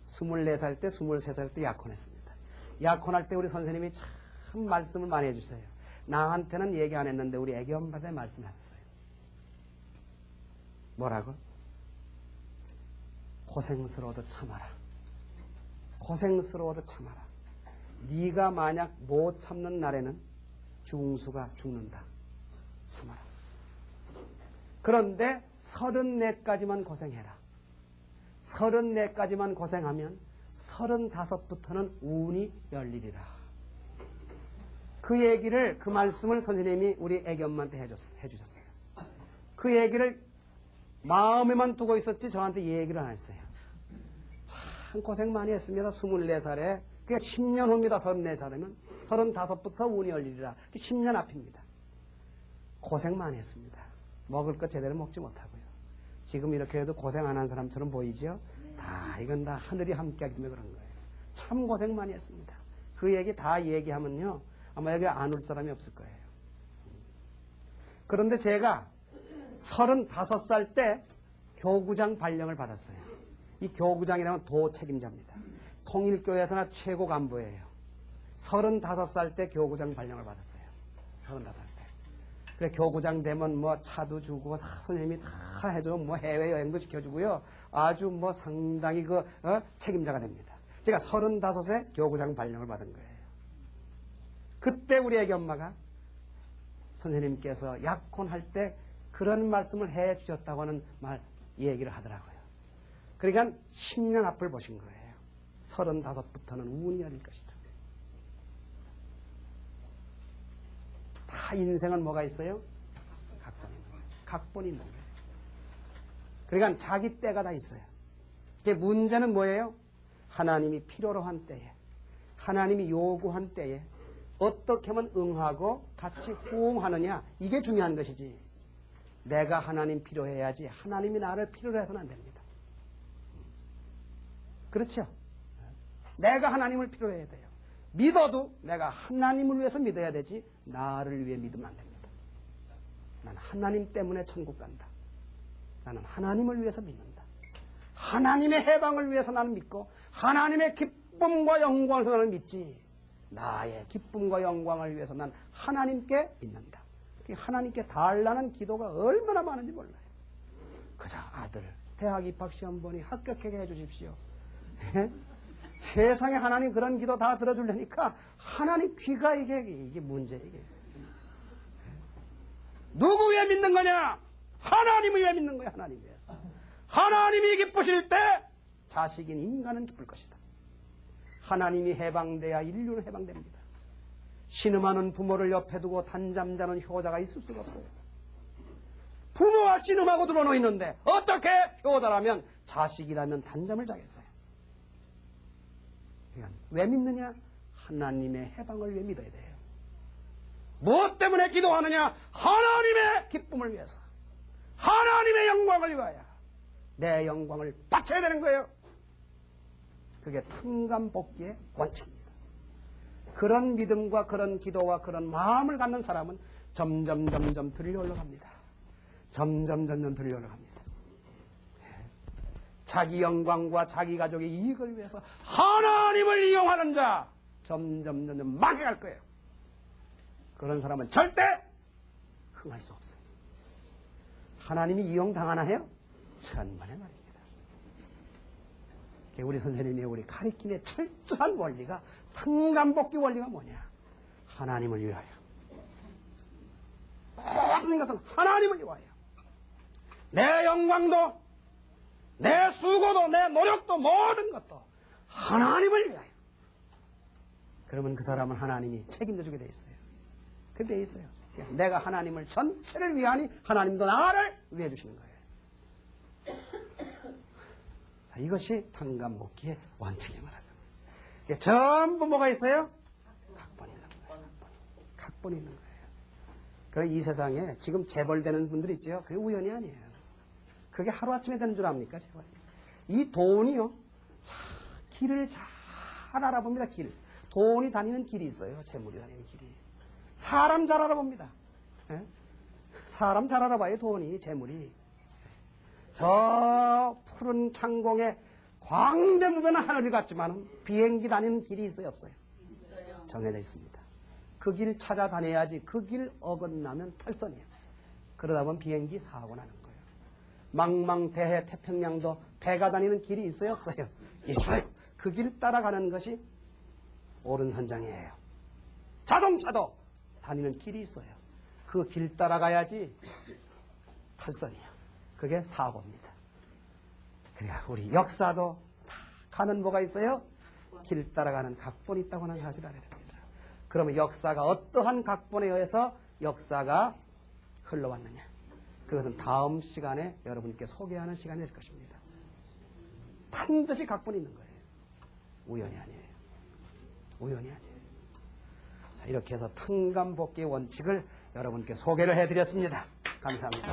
24살 때, 23살 때 약혼했습니다. 약혼할 때 우리 선생님이 참 말씀을 많이 해주세요. 나한테는 얘기 안 했는데 우리 애기 엄마한테 말씀하셨어요. 뭐라고? 고생스러워도 참아라. 고생스러워도 참아라. 네가 만약 못 참는 날에는 중수가 죽는다. 참아라. 그런데 34까지만 고생해라. 34까지만 고생하면 35부터는 운이 열리리라. 그 얘기를, 그 말씀을 선생님이 우리 애기 엄마한테 해주셨어요. 그 얘기를 마음에만 두고 있었지 저한테 얘기를 안 했어요. 참 고생 많이 했습니다. 24살에. 그게 10년 후입니다. 34살이면. 35부터 운이 열리리라. 10년 앞입니다. 고생 많이 했습니다. 먹을 것 제대로 먹지 못하고요. 지금 이렇게 해도 고생 안 한 사람처럼 보이죠? 이건 다 하늘이 함께하기 때문에 그런 거예요. 참 고생 많이 했습니다. 그 얘기 다 얘기하면요. 아마 여기 안 올 사람이 없을 거예요. 그런데 제가 35살 때 교구장 발령을 받았어요. 이 교구장이라면 도 책임자입니다. 통일교회에서나 최고 간부예요. 35살 때 교구장 발령을 받았어요. 35살 때. 그래 교구장 되면 뭐 차도 주고 선생님이 다 해줘. 뭐 해외여행도 시켜주고요. 아주 뭐 상당히 책임자가 됩니다. 제가 35세 교구장 발령을 받은 거예요. 그때 우리 애기 엄마가 선생님께서 약혼할 때 그런 말씀을 해 주셨다고 하는 얘기를 하더라고요. 그러니까 10년 앞을 보신 거예요. 35부터는 운이 열릴 것이다. 다 인생은 뭐가 있어요? 각본이 있는 거예요. 각본이 있는 거예요. 그러니까 자기 때가 다 있어요. 문제는 뭐예요? 하나님이 필요로 한 때에, 하나님이 요구한 때에 어떻게 하면 응하고 같이 호응하느냐, 이게 중요한 것이지. 내가 하나님 필요해야지 하나님이 나를 필요로 해서는 안 됩니다. 그렇죠? 내가 하나님을 필요해야 돼요. 믿어도 내가 하나님을 위해서 믿어야 되지 나를 위해 믿으면 안 됩니다. 나는 하나님 때문에 천국 간다. 나는 하나님을 위해서 믿는다. 하나님의 해방을 위해서 나는 믿고 하나님의 기쁨과 영광을 위해서 나는 믿지. 나의 기쁨과 영광을 위해서 난 하나님께 믿는다. 하나님께 달라는 기도가 얼마나 많은지 몰라요. 그저 아들 대학 입학 시험 보니 합격하게 해주십시오. 세상에 하나님 그런 기도 다 들어주려니까 하나님 귀가 이게 문제 이게. 누구 위해 믿는 거냐? 하나님을 위해 믿는 거야. 하나님 위해서. 하나님이 기쁘실 때 자식인 인간은 기쁠 것이다. 하나님이 해방돼야 인류는 해방됩니다. 신음하는 부모를 옆에 두고 단잠자는 효자가 있을 수가 없어요. 부모와 씨름하고 들어놓이는데 어떻게 효도라면 자식이라면 단잠을 자겠어요. 그러니까 왜 믿느냐? 하나님의 해방을 위해 믿어야 돼요. 무엇 때문에 기도하느냐? 하나님의 기쁨을 위해서, 하나님의 영광을 위하여 내 영광을 바쳐야 되는 거예요. 그게 탕감복귀의 원칙입니다. 그런 믿음과 그런 기도와 그런 마음을 갖는 사람은 점점 들려 올라갑니다. 점점 들려 올라갑니다. 자기 영광과 자기 가족의 이익을 위해서 하나님을 이용하는 자 점점 망해갈 거예요. 그런 사람은 절대 흥할 수 없어요. 하나님이 이용당하나 해요? 천만의 말입니다. 우리 선생님이 우리 가리킴의 철저한 원리가 탕감복귀 원리가 뭐냐? 하나님을 위하여. 모든 것은 하나님을 위하여. 내 영광도, 내 수고도, 내 노력도, 모든 것도 하나님을 위하여. 그러면 그 사람은 하나님이 책임져 주게 돼 있어요. 그렇게 돼 있어요. 내가 하나님을 전체를 위하니 하나님도 나를 위해 주시는 거예요. 자, 이것이 탕감복귀의 원칙이 말하죠. 전부 뭐가 있어요? 각본이 있는 거예요. 각본이 있는 거예요. 그래서 이 세상에 지금 재벌되는 분들 있죠. 그게 우연이 아니에요. 그게 하루아침에 되는 줄 압니까? 재벌이. 이 돈이요. 길을 잘 알아봅니다. 길. 돈이 다니는 길이 있어요. 재물이 다니는 길이. 사람 잘 알아봅니다. 예? 사람 잘 알아봐요. 돈이, 재물이. 저 푸른 창공에 광대무변한 하늘이 같지만 비행기 다니는 길이 있어요? 없어요? 정해져 있습니다. 그 길 찾아다녀야지. 그 길 어긋나면 탈선이에요. 그러다 보면 비행기 사고 나는 거예요. 망망대해 태평양도 배가 다니는 길이 있어요? 없어요? 있어요. 그 길 따라가는 것이 옳은 선장이에요. 자동차도 다니는 길이 있어요. 그 길 따라가야지 탈선이에요. 그게 사고입니다. 그러니까 우리 역사도 다 가는 뭐가 있어요? 길 따라가는 각본이 있다고 하는 사실을 알아야 됩니다. 그러면 역사가 어떠한 각본에 의해서 역사가 흘러왔느냐? 그것은 다음 시간에 여러분께 소개하는 시간이 될 것입니다. 반드시 각본이 있는 거예요. 우연이 아니에요. 우연이 아니에요. 자, 이렇게 해서 탕감복귀의 원칙을 여러분께 소개를 해드렸습니다. 감사합니다.